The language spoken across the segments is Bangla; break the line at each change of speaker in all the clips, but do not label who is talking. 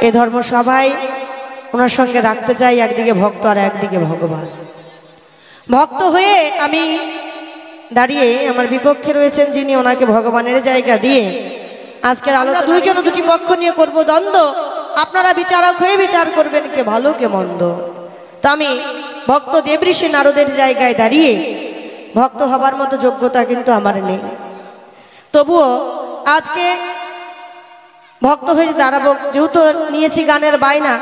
এই ধর্মসভায় ওনার সঙ্গে রাখতে চাই, একদিকে ভক্ত আর একদিকে ভগবান। ভক্ত হয়ে আমি দাঁড়িয়ে, আমার বিপক্ষে রয়েছেন যিনি, ওনাকে ভগবানের জায়গা দিয়ে আজকের আলোচনা দুইজন দুটি পক্ষ নিয়ে করব দ্বন্দ্ব। আপনারা বিচারক হয়ে বিচার করবেন কে ভালো কে মন্দ। তো আমি ভক্ত দেবঋষি নারদের জায়গায় দাঁড়িয়ে, ভক্ত হবার মতো যোগ্যতা কিন্তু আমার নেই, তবুও আজকে ভক্ত হয়ে দাঁড়াবো। যেহেতু নিয়েছি গানের বায়না,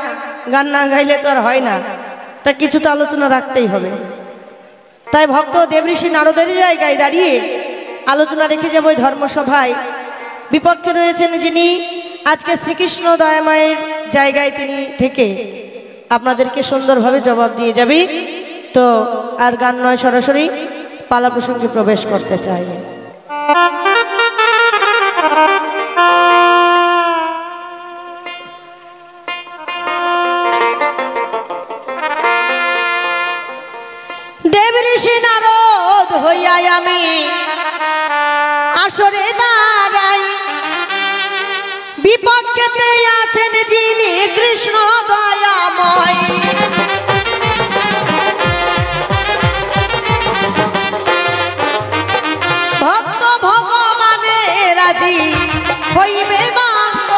গান না গাইলে তো আর হয় না, তা কিছু তো আলোচনা রাখতেই হবে। তাই ভক্ত দেবঋষি নারদের জায়গায় দাঁড়িয়ে আলোচনা রেখে যাবো ওই ধর্মসভায়। বিপক্ষে রয়েছেন যিনি আজকে শ্রীকৃষ্ণ দয়াময়ের জায়গায় তিনি থেকে আপনাদেরকে সুন্দরভাবে জবাব দিয়ে যাবে। তো আর গান নয়, সরাসরি পালা প্রসঙ্গে প্রবেশ করতে চাই। দেবঋষি নারদ হইয়া আমি আসরে দাঁড়াই, বিপক্ষেতে আছেন যিনি কৃষ্ণ দয়াময়। ভক্ত ভগবানে রাজি হইবে বাঙ্গ,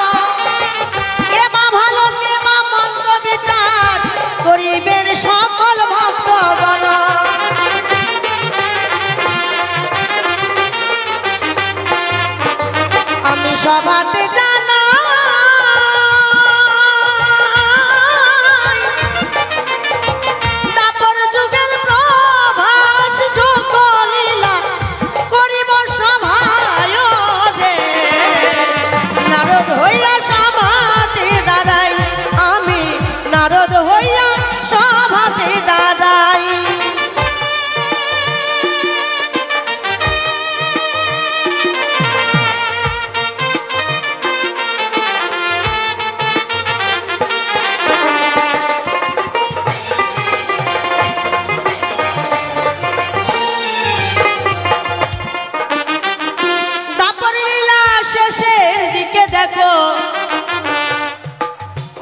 কেবা ভালো কেবা মন্দ বিচার করিবেন সকল ভক্তগণ। আমি সভাতে জানা তারপর যুগের প্রভাস যোগ লীলা করিব সভায় রে। নারদ হইয়া সভাতে দাঁড়াই, আমি নারদ হইয়া সভাতে দাঁড়াই।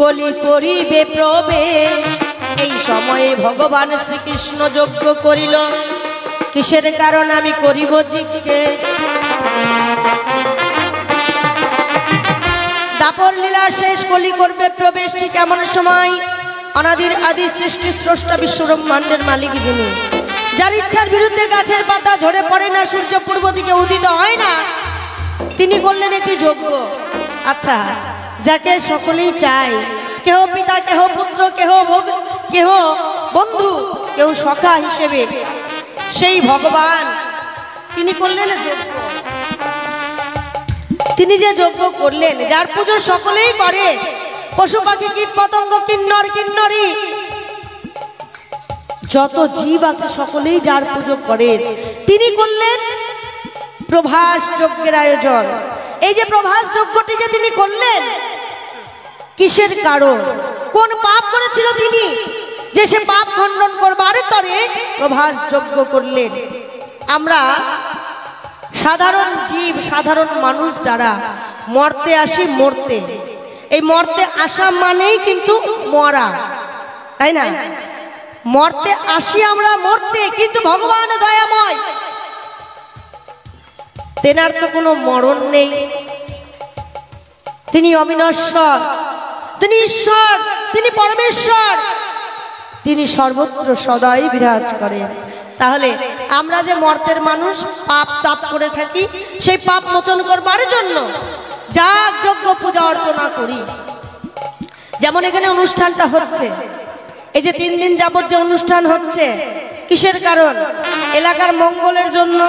কলি করিবে প্রবেশ, এই সময়ে ভগবান শ্রীকৃষ্ণ যজ্ঞ করিল, কিসের কারণ আমি করিব জিজ্ঞেস। দাপর লীলা শেষ, কলি করবে প্রবেশ ঠিক এমন সময় অনাদির আদি সৃষ্টি স্রষ্টা বিশ্ব ব্রহ্মাণ্ডের মালিক যিনি, যার ইচ্ছার বিরুদ্ধে গাছের পাতা ঝরে পড়ে না, সূর্য পূর্ব দিকে উদিত হয় না, তিনি করলেন একটি যজ্ঞ। আচ্ছা, যাকে সকলেই চায়, কেহ পিতা, কেহ পুত্র, কেহ বন্ধু, কেউ সখা হিসেবে, সেই ভগবান তিনি করলেন যজ্ঞ। তিনি যে যজ্ঞ করলেন, যার পুজো সকলেই করে, পশু পাখি কীট পতঙ্গ কিন্নর কিন্নরী যত জীব আছে সকলেই যার পুজো করেন, তিনি করলেন প্রভাস যজ্ঞের আয়োজন। এই যে প্রভাস যজ্ঞটি যে তিনি করলেন, কিসের কারণ, কোন পাপ করেছিল তিনি, যে সে পাপ খণ্ডন করবার তরে প্রভাস যজ্ঞ করলেন। আমরা সাধারণ জীব, সাধারণ মানুষ যারা মরতে আসি, মরতে, এই মরতে আসা মানেই কিন্তু মরা, তাই না? মরতে আসি আমরা মরতে, কিন্তু ভগবান দয়াময়, তেনার তো কোনো মরণ নেই, তিনি অবিনশ্বর, তিনি ঈশ্বর, তিনি পরমেশ্বর, তিনি সর্বত্র সদাই বিরাজ করেন। তাহলে আমরা যে মর্তের মানুষ পাপ তাপ করে থাকি, সেই পাপ মোচন করবার জন্য যাগ যজ্ঞ পূজা অর্চনা করি। যেমন এখানে অনুষ্ঠানটা হচ্ছে, এই যে 3 দিন যাবত যে অনুষ্ঠান হচ্ছে, কিসের কারণ? এলাকার মঙ্গলের জন্য।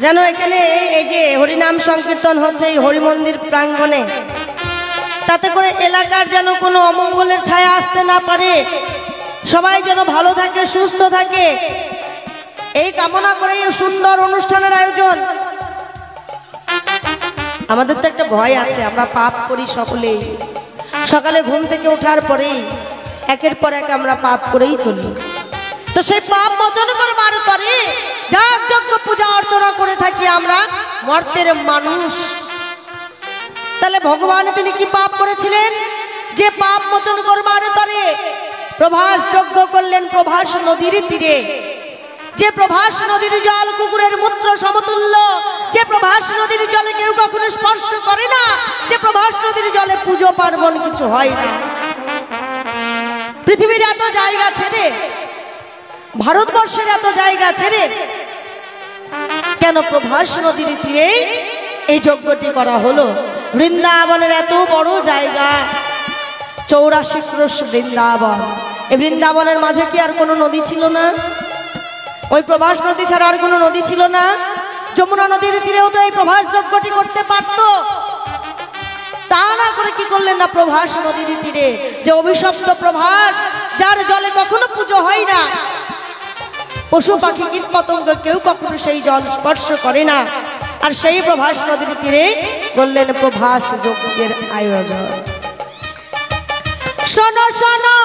যেন এখানে এই যে হরিনাম সংকীর্তন হচ্ছে এই হরি মন্দির প্রাঙ্গণে, তাতে করে এলাকার যেন কোনো অমঙ্গলের ছায়া আসতে না পারে, সবাই যেন ভালো থাকে, সুস্থ থাকে, এই কামনা করে এই সুন্দর অনুষ্ঠানের আয়োজন। আমাদের তো একটা ভয় আছে, আমরা পাপ করি সকলেই, সকালে ঘুম থেকে ওঠার পরেই একের পর এক আমরা পাপ করেই চলি। তো সেই পাপ মোচন করবার পরে যাগ যজ্ঞ পূজা অর্চনা করে থাকি আমরা মর্তের মানুষ। তাহলে ভগবান তিনি কি পাপ করেছিলেন? যে পাপ মোচন করবার তরে প্রভাস যজ্ঞ করলেন প্রভাস নদীর তীরে। যে প্রভাস নদীর জল কুকুরের মূত্র সমতুল্য, যে প্রভাস নদীর জলে কেউ কখনো স্পর্শ করে না, যে প্রভাস নদীর জলে পুজো পার্বণ কিছু হয় না। পৃথিবীর এত জায়গা ছেড়ে, ভারতবর্ষের এত জায়গা ছেড়ে কেন প্রভাস নদীর তীরে এই যজ্ঞটি করা হলো? বৃন্দাবনের এত বড় জায়গা, 84 ক্রোশ বৃন্দাবন। এই বৃন্দাবনের মাঝে কি আর কোনো নদী ছিল না? ওই প্রভাস নদী ছাড়া আর কোনো নদী ছিল না? যমুনা নদীর তীরেও তো এই প্রভাস যজ্ঞটি করতে পারত। তা না করে কি করলেন না প্রভাস নদীর তীরে, যে অভিশপ্ত প্রভাস, যার জলে কখনো পুজো হয় না, পশু পাখি কীট পতঙ্গ কেউ কখনো সেই জল স্পর্শ করে না, আর সেই প্রভাস নদীর তীরে করলেন প্রভাস যজ্ঞের আয়োজন। শোনো শোনো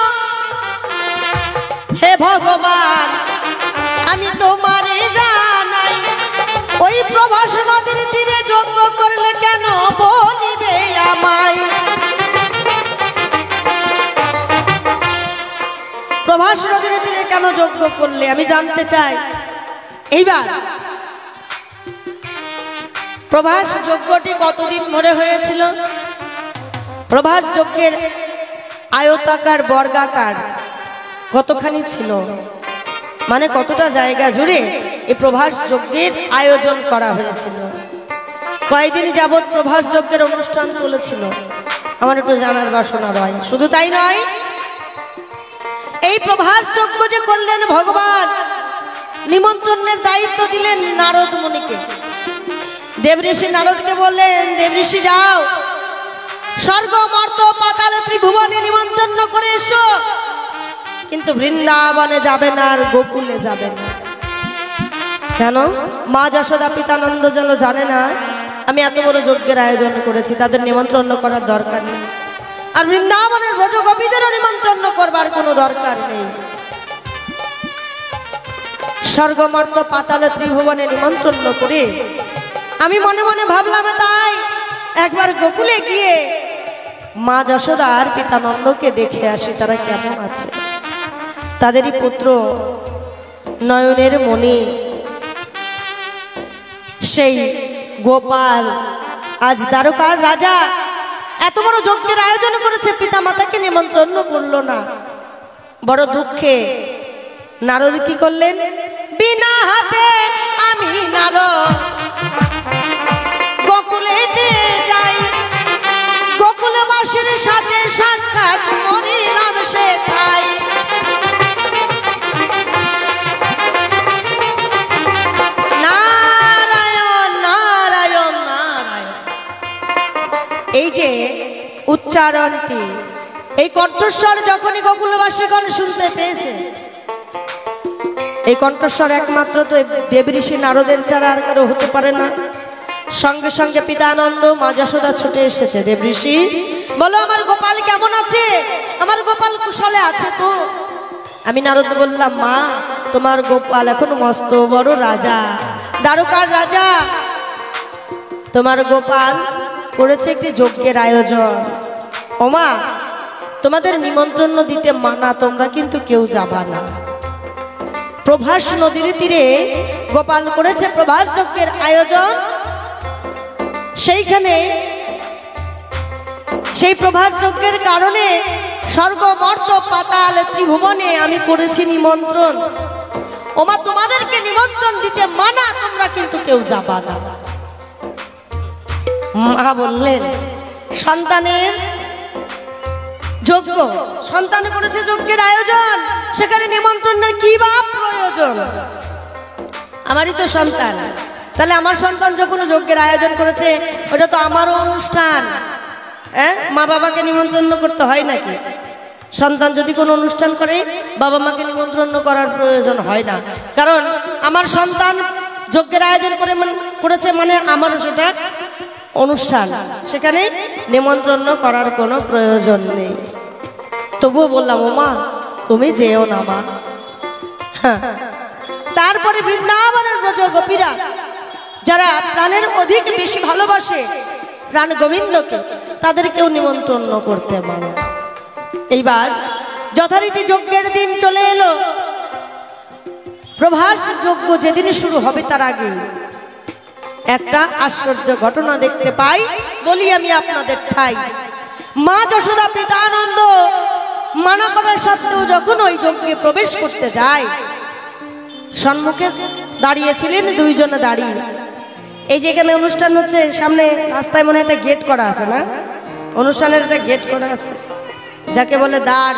হে ভগবান, আমি তোমারে জানাই, ওই প্রভাস নদীর তীরে যজ্ঞ করলে কেন বলিবে আমায়? প্রভাস নদীর তীরে কেন যজ্ঞ করলে আমি জানতে চাই। এইবার প্রভাস যজ্ঞটি কতদিন ধরে হয়েছিল? প্রভাস যজ্ঞের আয়তাকার বর্গাকার কতখানি ছিল, মানে কতটা জায়গা জুড়ে এই প্রভাস যজ্ঞের আয়োজন করা হয়েছিল? কয়েকদিন যাবৎ প্রভাস যজ্ঞের অনুষ্ঠান চলেছিল, আমার একটু জানার বাসনা রয়। শুধু তাই নয়, এই প্রভাস যজ্ঞ যে করলেন ভগবান, নিমন্ত্রণের দায়িত্ব দিলেন নারদ মুনিকে। দেবঋষি নারদকে বললেন, দেবঋষি যাও, স্বর্গ মর্ত পাতাল ত্রিভুবনে নিমন্ত্রণ করে এসো, কিন্তু বৃন্দাবনে যাবে না, আর গোকুলে যাবে না। কেন? মা যশোদা পিতানন্দ যেন জানে না আমি এত বড় যজ্ঞের আয়োজন করেছি, তাদের নিমন্ত্রণ করার দরকার নেই, আর বৃন্দাবনের ব্রজগোপীদেরও নিমন্ত্রণ করবার কোনো দরকার নেই। স্বর্গমর্ত পাতালে ত্রিভুবনে নিমন্ত্রণ করে আমি মনে মনে ভাবলাম, তাই একবার গোকুলে গিয়ে মা যশোদা আর পিতানন্দকে দেখে আসি, তারা কেমন আছে। তাদেরই পুত্র নয়নের মণি সেই গোপাল আজ দ্বারকার রাজা, এত বড় যজ্ঞের আয়োজন করেছে, পিতা মাতাকে নিমন্ত্রণ করলো না। বড় দুঃখে নারদ কি করলেন? বিনা হাতে আমি নারদ গোকুলেতে যাই, গোকুলবাসীর সাথে সাক্ষাৎ করিলাম সে তাই। নারায়ণ নারায়ণ নারায়ণ, এই যে উচ্চারণটি, এই কণ্ঠস্বর যখনই গোকুলবাসীগণ শুনতে পেয়েছে, এই কণ্ঠস্বর একমাত্র তো দেবঋষি নারদের ছাড়া আর কারো হতে পারে না। সঙ্গে সঙ্গে পিতানন্দ মা যশোদা ছুটে এসেছে। দেবঋষি বলো, আমার গোপাল কেমন আছে? আমার গোপাল কুশলে আছে তো? আমি নারদ বললাম, মা তোমার গোপাল এখন মস্ত বড় রাজা, দ্বারকার রাজা, তোমার গোপাল করেছে একটি যজ্ঞের আয়োজন। ও মা, তোমাদের নিমন্ত্রণ দিতে মানা, তোমরা কিন্তু কেউ যাবা না। প্রভাস নদীর তীরে গোপাল করেছে প্রভাস যজ্ঞের আয়োজন, সেইখানে সেই প্রভাস যজ্ঞের কারণে স্বর্গ মর্ত পাতাল ত্রিভুবনে আমি করেছি নিমন্ত্রণ। ওমা, তোমাদেরকে নিমন্ত্রণ দিতে মানা, তোমরা কিন্তু কেউ যাবা না। মা বললেন, সন্তানের যজ্ঞ, সন্তান করেছে যজ্ঞের আয়োজন, সেখানে নিমন্ত্রণের কি বা প্রয়োজন? আমারই তো সন্তান, তাহলে আমার সন্তান যখন যজ্ঞের আয়োজন করেছে, ওটা তো আমারও অনুষ্ঠান। হ্যাঁ, মা বাবাকে নিমন্ত্রণ করতে হয় নাকি? সন্তান যদি কোনো অনুষ্ঠান করে, বাবা মাকে নিমন্ত্রণ করার প্রয়োজন হয় না, কারণ আমার সন্তান যজ্ঞের আয়োজন করেছে মানে আমারও সেটা অনুষ্ঠান, সেখানে নিমন্ত্রণ করার কোনো প্রয়োজন নেই। তবুও বললাম, ও মা তুমি যেও না মা। তারপরে বৃন্দাবনের ব্রজগোপীরা যারা প্রাণের অধিক বেশি ভালোবাসে প্রাণ গোবিন্দকে, তাদেরকেও নিমন্ত্রণ করতে পারে। এইবার যথারীতি যজ্ঞের দিন চলে এলো। প্রভাস যজ্ঞ যেদিন শুরু হবে তার আগে একটা আশ্চর্য ঘটনা দেখতে পাই, বলি আমি আপনাদের ঠাই। মা যশোদা পিতা আনন্দ মানা করার সত্ত্বেও যখন ওই যজ্ঞে প্রবেশ করতে যায়, সম্মুখে দাঁড়িয়েছিলেন দুইজনে দাঁড়িয়ে। এই যেখানে অনুষ্ঠান হচ্ছে, সামনে রাস্তায় মনে একটা গেট করা আছে না, অনুষ্ঠানের একটা গেট করা আছে যাকে বলে দ্বার।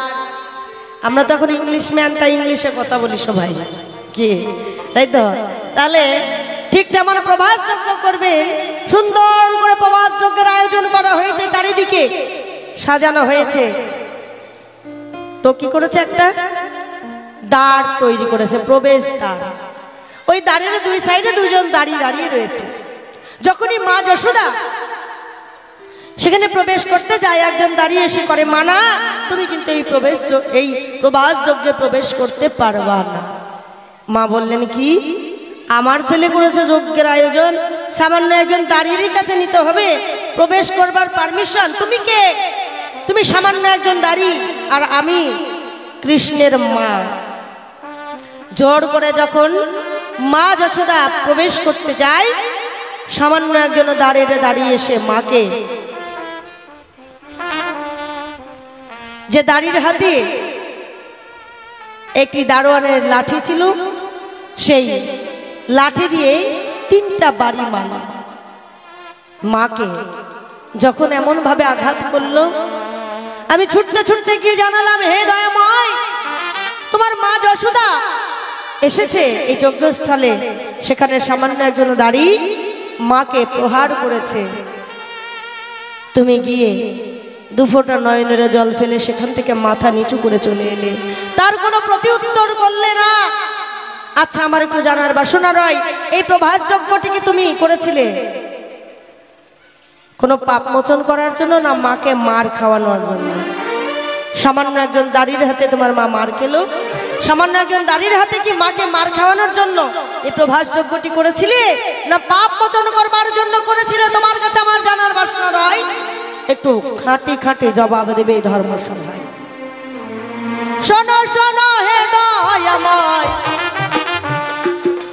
আমরা তখন ইংলিশ ম্যান, তাই ইংলিশে কথা বলি সবাই, কি তাই তো? তাহলে ঠিক তেমন প্রভাস যজ্ঞ করবে, সুন্দর করে প্রভাস যজ্ঞের আয়োজন করা হয়েছে, চারিদিকে সাজানো হয়েছে। তো কি করেছে, একটা দ্বার তৈরি করেছে, প্রবেশ দ্বার। ওই দ্বারের দুই সাইডে দুজন দাঁড়িয়ে রয়েছে। যখনই মা যশোদা সেখানে প্রবেশ করতে যায়, একজন দাঁড়িয়ে এসে করে, মানা তুমি কিন্তু এই প্রভাস যজ্ঞে প্রবেশ করতে পারবা না। মা বললেন, কি আমার ছেলে করেছে যজ্ঞের আয়োজন, সামান্য একজন দাঁড়িয়ে কাছে নিতে হবে প্রবেশ করবার পারমিশন? তুমি কে? তুমি সামান্য একজন দাঁড়ি, আর আমি কৃষ্ণের মা। জোর করে যখন মা যশোদা প্রবেশ করতে যায়, সামান্য একজন দাঁড়িয়ে এসে মাকে, যে দাঁড়ির হাতে একটি দারোয়ানের লাঠি ছিল, সেই লাঠি দিয়ে 3টা বাড়ি মারল। মাকে যখন এমন ভাবে আঘাত করলো, আমি ছুটতে ছুটতে গিয়ে জানালাম, হে দয়াময়, তোমার মা যশোদা এসেছে এই যজ্ঞস্থলে। সেখানে সামান্য একজন দাঁড়ি মাকে প্রহার করেছে। তুমি গিয়ে 2 ফোঁটা নয়নের জল ফেলে সেখান থেকে মাথা নিচু করে চলে এলে, তার কোনো প্রতিউত্তর করলে না। আচ্ছা, আমার একটু জানার বাসনা রয়, এই প্রভাস যজ্ঞটি কি তুমি করেছিলে কোনো পাপ মোচন করার জন্য, না মাকে মার খাওয়ানোর জন্য? সামান্য একজন দাঁড়ির হাতে তোমার মা মার খেলো, সামান্য একজন দাঁড়ির হাতে কি মাকে মার খাওয়ানোর জন্য এই প্রভাস যজ্ঞটি করেছিলে, না পাপ মোচন করবার জন্য করেছিলে? তোমার কাছে আমার জানার বাসনা রয়, একটু খাঁটি খাঁটি জবাব দেবে এই ধর্মসভায়। শোনো শোনো হে দয়াময়,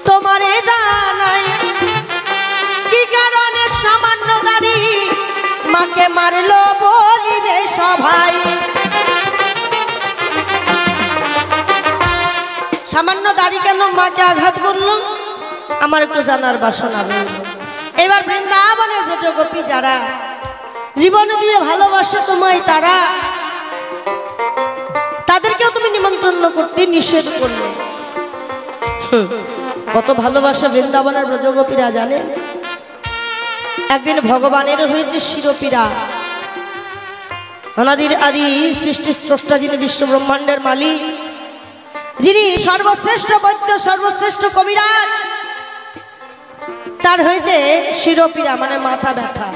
তোমারে জানাই কি কারণে সামান্য দাঁড়ি মাকে মারলো বলিবে সবাই। সামান্য দাঁড়ি কেন মাকে আঘাত করলো, আমার একটু জানার বাসনা রইল। এবার বৃন্দাবনের ব্রজগোপী যারা জীবনে দিয়ে ভালোবাসে তোমায়, তাদেরকেও তুমি নিমন্ত্রণ করতে নিষেধ করলে। কত ভালোবাসা বৃন্দাবনের ব্রজগোপীরা জানে। একদিন ভগবানের হয়েছে শিরোপীরা। অনাদির আদি সৃষ্টি স্রষ্টা, যিনি বিশ্ব ব্রহ্মাণ্ডের মালিক, যিনি সর্বশ্রেষ্ঠ বৈদ্য, সর্বশ্রেষ্ঠ কবিরাজ, তার হয়েছে শিরোপীড়া, মানে মাথা ব্যথা।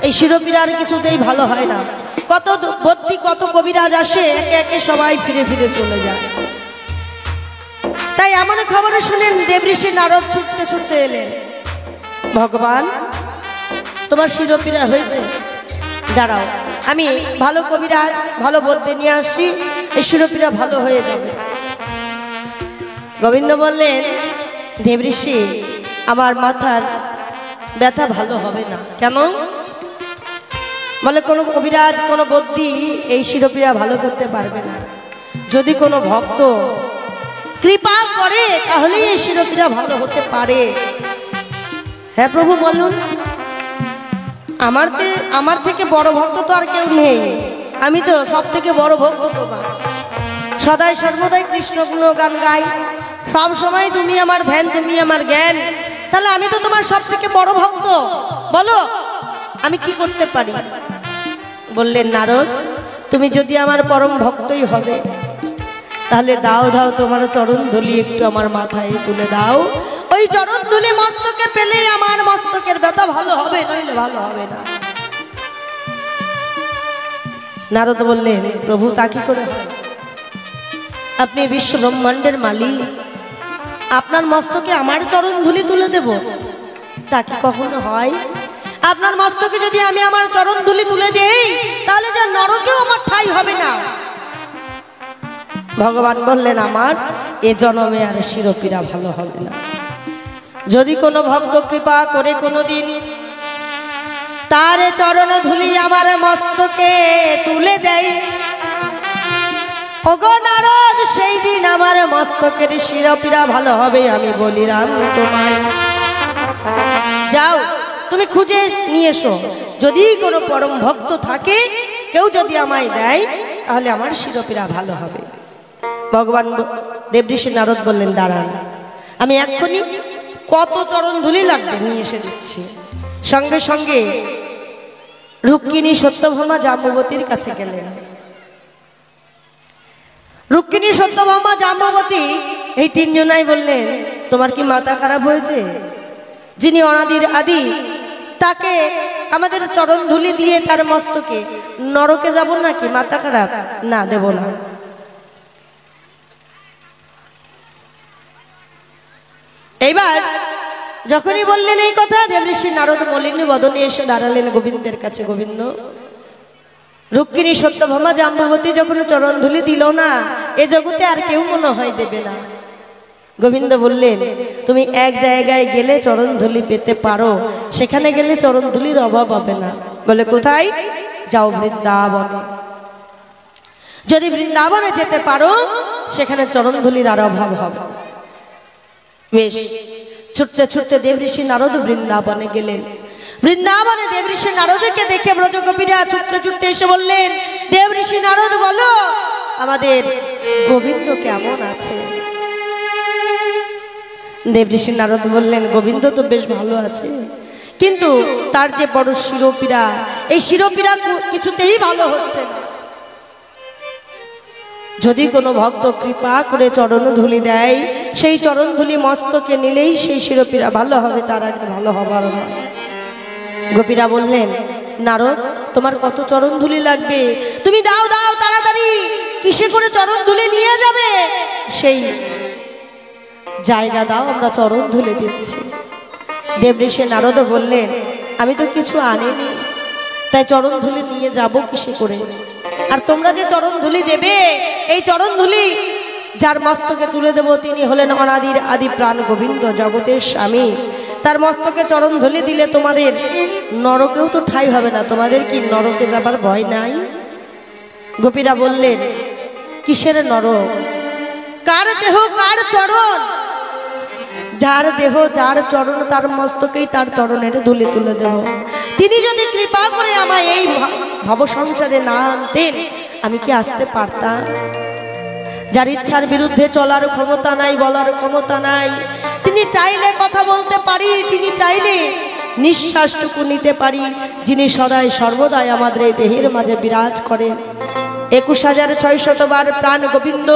এই শিরোপীড়া আর কিছুতেই ভালো হয় না। কত ভর্তি কত কবিরাজ আসে, একে একে সবাই ফিরে ফিরে চলে যায়। তাই এমন খবর শুনেন দেবঋষি নারদ ছুটতে ছুটতে এলেন, ভগবান তোমার শিরোপীড়া হয়েছে, দাঁড়াও আমি ভালো কবিরাজ ভালো বৈদ্য নিয়ে আসছি, এই শিরোপীড়া ভালো হয়ে যাবে। গোবিন্দ বললেন, দেবঋষি আমার মাথার ব্যথা ভালো হবে না। কেন? বলে কোনো কবিরাজ কোনো বদ্যি এই শিরোপীড়া ভালো করতে পারবে না। যদি কোনো ভক্ত কৃপা করে তাহলে এই শিরোপীড়া ভালো হতে পারে। হ্যাঁ প্রভু বলুন, আমার থেকে বড় ভক্ত তো আর কেউ নেই, আমি তো সব থেকে বড় ভক্ত তোমার। সদাই সর্বদাই কৃষ্ণ গুণগান গাই, সব সময় তুমি আমার ধ্যান, তুমি আমার জ্ঞান, তাহলে আমি তো তোমার সব থেকে বড় ভক্ত। বলো আমি কি করতে পারি? বললেন নারদ, তুমি যদি আমার পরম ভক্তই হবে তাহলে দাও দাও তোমার চরণ ধুলি একটু আমার মাথায় তুলে দাও। ওই চরণ ধুলি মস্তকে পেলে আমার মস্তকের ব্যথা ভালো হবে, নইলে ভালো হবে না। নারদ বললেন, প্রভু তা কি করে হয়? আপনি বিশ্ব ব্রহ্মাণ্ডের মালিক, আপনার মস্তকে আমার চরণ ধুলি তুলে দেব, তা কি কখনো হয়? আপনার মস্তকে যদি আমি আমার চরণ ধুলি তুলে দেই তাহলে যে নরকেও আমার ঠাঁই হবে না। ভগবান বললেন আমার এ জন্মে আর শিরোপীড়া ভালো হবে না। যদি কোনো ভক্ত কৃপা করে কোনোদিন তার চরণ ধুলি আমার মস্তকে তুলে দেয়, ওগো নারদ সেই দিন আমার মস্তকের শিরোপীড়া ভালো হবে। আমি বলিলাম তোমায় যাও তুমি খুঁজে নিয়ে এসো, যদি কোনো পরম ভক্ত থাকে কেউ যদি আমায় দেয় তাহলে আমার শিরোপীড়া ভালো হবে। ভগবান দেবঋষি নারদ বললেন দাঁড়ান, আমি এক্ষুনি কত চরণ ধুলি লাগবে নিয়ে এসে দিচ্ছি। সঙ্গে সঙ্গে রুক্মিণী, সত্যভামা, জাম্ববতীর কাছে গেলেন। রুক্মিণী, সত্যভামা, জাম্ববতী এই তিনজনাই বললেন তোমার কি মাথা খারাপ হয়েছে? যিনি অনাদির আদি তাকে আমাদের চরণ ধুলি দিয়ে তার মস্তকে নরকে যাব নাকি? মাথা খারাপ? না, দেব না। এইবার যখনই বললেন এই কথা, দেবঋষি নারদ মলিনী বদনে এসে দাঁড়ালেন গোবিন্দের কাছে। গোবিন্দ, রুক্মিণী, সত্যভামা, জাম্ববতী যখন চরণ ধুলি দিল না, এ জগতে আর কেউ মনে হয় দেবে না। গোবিন্দ বললেন তুমি এক জায়গায় গেলে চরণ ধুলি পেতে পারো, সেখানে গেলে চরণ ধুলির অভাব হবে না। বলে কোথায়? যাও বৃন্দাবনে। যদি বৃন্দাবনে যেতে পারো সেখানে চরণ ধুলির আর অভাব হবে। বেশ, ছুটতে ছুটতে দেবঋষি নারদ বৃন্দাবনে গেলেন। বৃন্দাবনে দেবঋষি নারদকে দেখে ব্রজগোপীরা ছুটতে ছুটতে এসে বললেন দেবঋষি নারদ বলো আমাদের গোবিন্দ কেমন আছে? দেবঋষি নারদ বললেন গোবিন্দ তো বেশ ভালো আছে, কিন্তু তার যে বড় শিরোপীড়া, এই শিরোপীড়া কিছুতেই ভালো হচ্ছে না। যদি কোনো ভক্ত কৃপা করে চরণ ধুলি দেয়, সেই চরণ ধুলি মস্তকে নিলেই সেই শিরোপীড়া ভালো হবে, তার আগে ভালো হবার নয়। গোপীরা বললেন নারদ তোমার কত চরণ ধুলি লাগবে? তুমি দাও দাও তাড়াতাড়ি, কিসে করে চরণ ধুলি নিয়ে যাবে সেই জায়গা দাও, আমরা চরণ ধুলি দিচ্ছি। দেবঋষি নারদ বললেন আমি তো কিছু আনিনি, তাই চরণ ধুলি নিয়ে যাব কিসে করে? আর তোমরা যে চরণ ধুলি দেবে, এই চরণ ধুলি যার মস্তকে তুলে দেব তিনি হলেন অনাদির আদি প্রাণ গোবিন্দ, জগতের স্বামী। তার মস্তকে চরণ ধুলি দিলে তোমাদের নরকেও তো ঠাঁই হবে না, তোমাদের কি নরকে যাবার ভয় নাই? গোপীরা বললেন কিসের নরক? কার দেহ কার চরণ? যার দেহ যার চরণ তার মস্তকেই তার চরণের ধুলি তুলে দেব। তিনি যদি কৃপা করে আমায় এই ভব সংসারে না আনতেন আমি কি আসতে পারতাম? যার ইচ্ছার বিরুদ্ধে চলার ক্ষমতা নাই, বলার ক্ষমতা নাই, তিনি চাইলে কথা বলতে পারি, তিনি চাইলে নিঃশ্বাসটুকু নিতে পারি, যিনি সদাই সর্বদাই আমাদের এই দেহের মাঝে বিরাজ করেন। 21,600 বার প্রাণ গোবিন্দ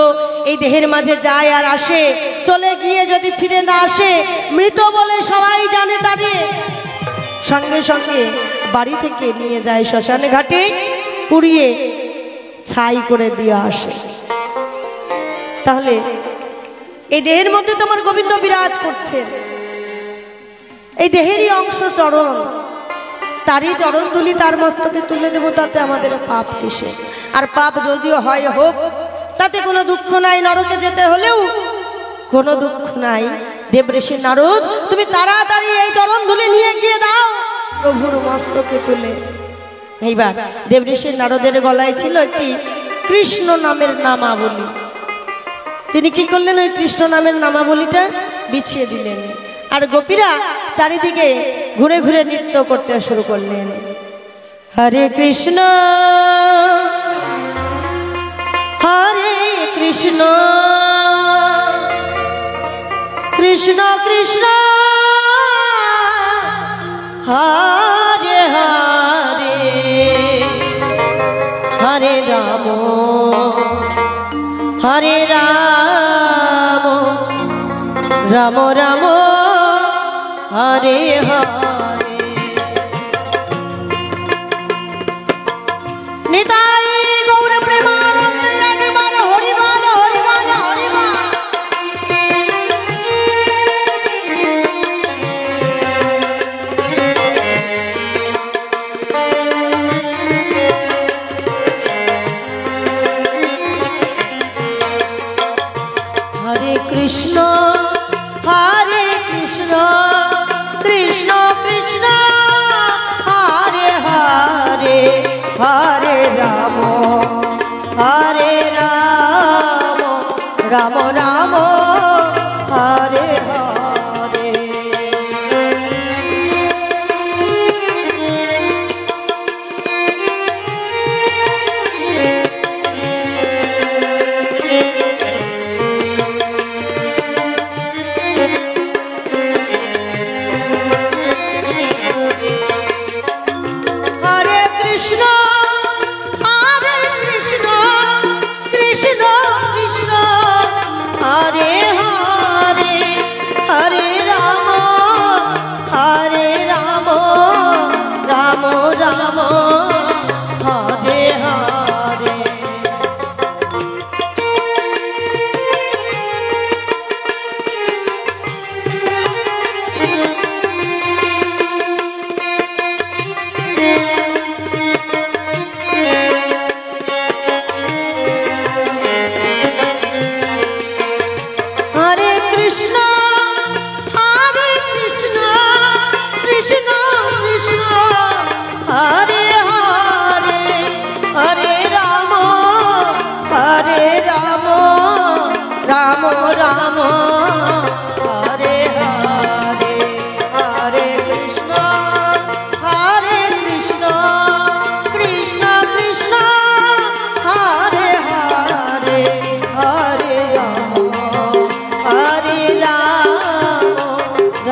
এই দেহের মাঝে যায় আর আসে, চলে গিয়ে যদি ফিরে না আসে মৃত বলে সবাই জানে তারে। সঙ্গে সঙ্গে বাড়ি থেকে নিয়ে যায় শ্মশান ঘাটে, পুড়িয়ে ছাই করে দিয়ে আসে। তাহলে এই দেহের মধ্যে তোমার গোবিন্দ বিরাজ করছে, এই দেহেরই অংশ চরণ, তারই চরণ তুলি তার মস্তকে তুলে দেবো, তাতে আমাদের পাপ কিসে? আর পাপ যদিও হয় হোক তাতে কোনো দুঃখ নাই, নরকে যেতে হলেও কোনো দুঃখ নাই। দেবঋষি নারদ তুমি তাড়াতাড়ি এই চরণ ধুলি নিয়ে গিয়ে দাও প্রভুর মস্তকে তুলে। এইবার দেবঋষি নারদের গলায় ছিল একটি কৃষ্ণ নামের নামাবলী। তিনি কি করলেন? ওই কৃষ্ণ নামের নামাবলীটা বিছিয়ে দিলেন, আর গোপীরা চারিদিকে ঘুরে ঘুরে নৃত্য করতে শুরু করলেন। হরে কৃষ্ণ হরে কৃষ্ণ কৃষ্ণ কৃষ্ণ হরে হরে হরে রাম হরে রাম রাম রাম হরে হরে। নিতাই গৌর প্রেমানন্দ একবার হরি বল হরি বল হরি বল।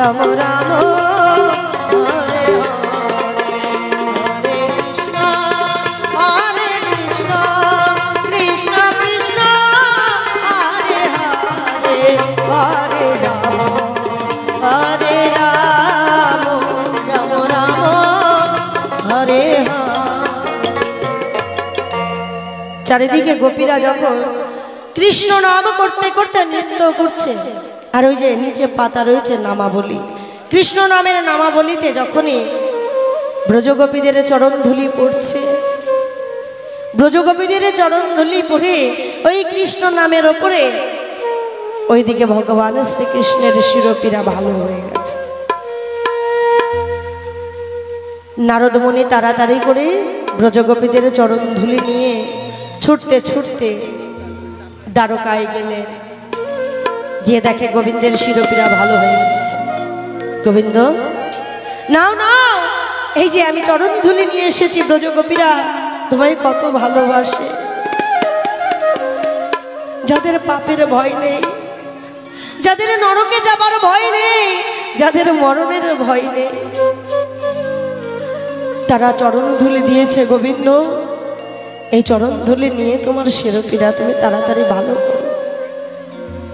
রাম রাম চারিদিকে গোপীরা যখন কৃষ্ণ নাম করতে করতে নৃত্য করছে, আর ওই যে নিচে পাতা রয়েছে নামাবলী, কৃষ্ণ নামের নামাবলীতে যখনই ব্রজগোপীদের চরণ ধুলি পড়ছে, ব্রজগোপীদের চরণ ধুলি পড়ে ওই কৃষ্ণ নামের ওপরে ওইদিকে ভগবান শ্রীকৃষ্ণের শিরোপীরা ভালো হয়ে গেছে। নারদ মুনি তাড়াতাড়ি করে ব্রজগোপীদের চরণ ধুলি নিয়ে ছুটতে ছুটতে দ্বারকায় গেলে, গিয়ে দেখে গোবিন্দের শিরোপীরা ভালো হয়ে গেছে। গোবিন্দ নাও নাও, এই যে আমি চরণ ধুলি নিয়ে এসেছি, ব্রজগোপীরা তোমায় কত ভালোবাসে, যাদের পাপের ভয় নেই, যাদের নরকে যাবার ভয় নেই, যাদের মরণের ভয় নেই, তারা চরণ ধুলি দিয়েছে। গোবিন্দ এই চরণ ধুলি নিয়ে তোমার শিরোপীরা তুমি তাড়াতাড়ি ভালো করো।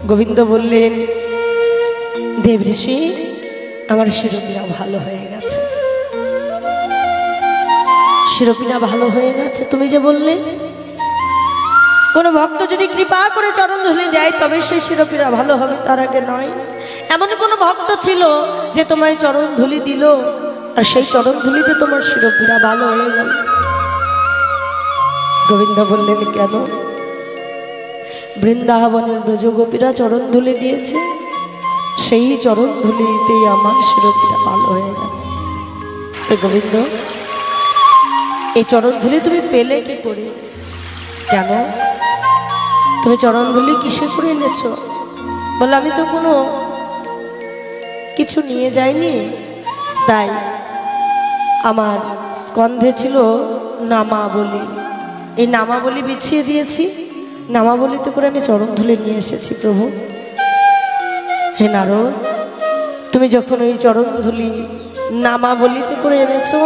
গোবিন্দ বললেন, দেব ঋষি আমার শিরোপীরা ভালো হয়ে গেছে, শিরোপীরা ভালো হয়ে গেছে। তুমি যে বললে কোনো ভক্ত যদি কৃপা করে চরণ ধুলি দেয় তবে সেই শিরোপীরা ভালো হবে, তার আগে নয়। এমন কোনো ভক্ত ছিল যে তোমায় চরণ ধুলি দিল আর সেই চরণ ধুলিতে তোমার শিরোপীরা ভালো হয়ে গেল? গোবিন্দ বললেন, কেন? বৃন্দাবনের ব্রজগোপীরা চরণ ধুলি দিয়েছে, সেই চরণ ধুলিতেই আমার শিরোপীরা ভালো হয়ে গেছে। গোবিন্দ এই চরণ ধুলি তুমি পেলে কি করে? কেন তুমি চরণ ধুলি কিসে করে এনেছো? বলে, আমি তো কোনো কিছু নিয়ে যাইনি, তাই আমার স্কন্ধে ছিল নামাবলী, এই নামাবলী বিছিয়ে দিয়েছি, নামাবলীতে করে আমি চরণ ধুলি নিয়ে এসেছি। প্রভু হে নারদ, তুমি যখন ওই চরণ ধুলি নামাবলীতে করে এনেছো,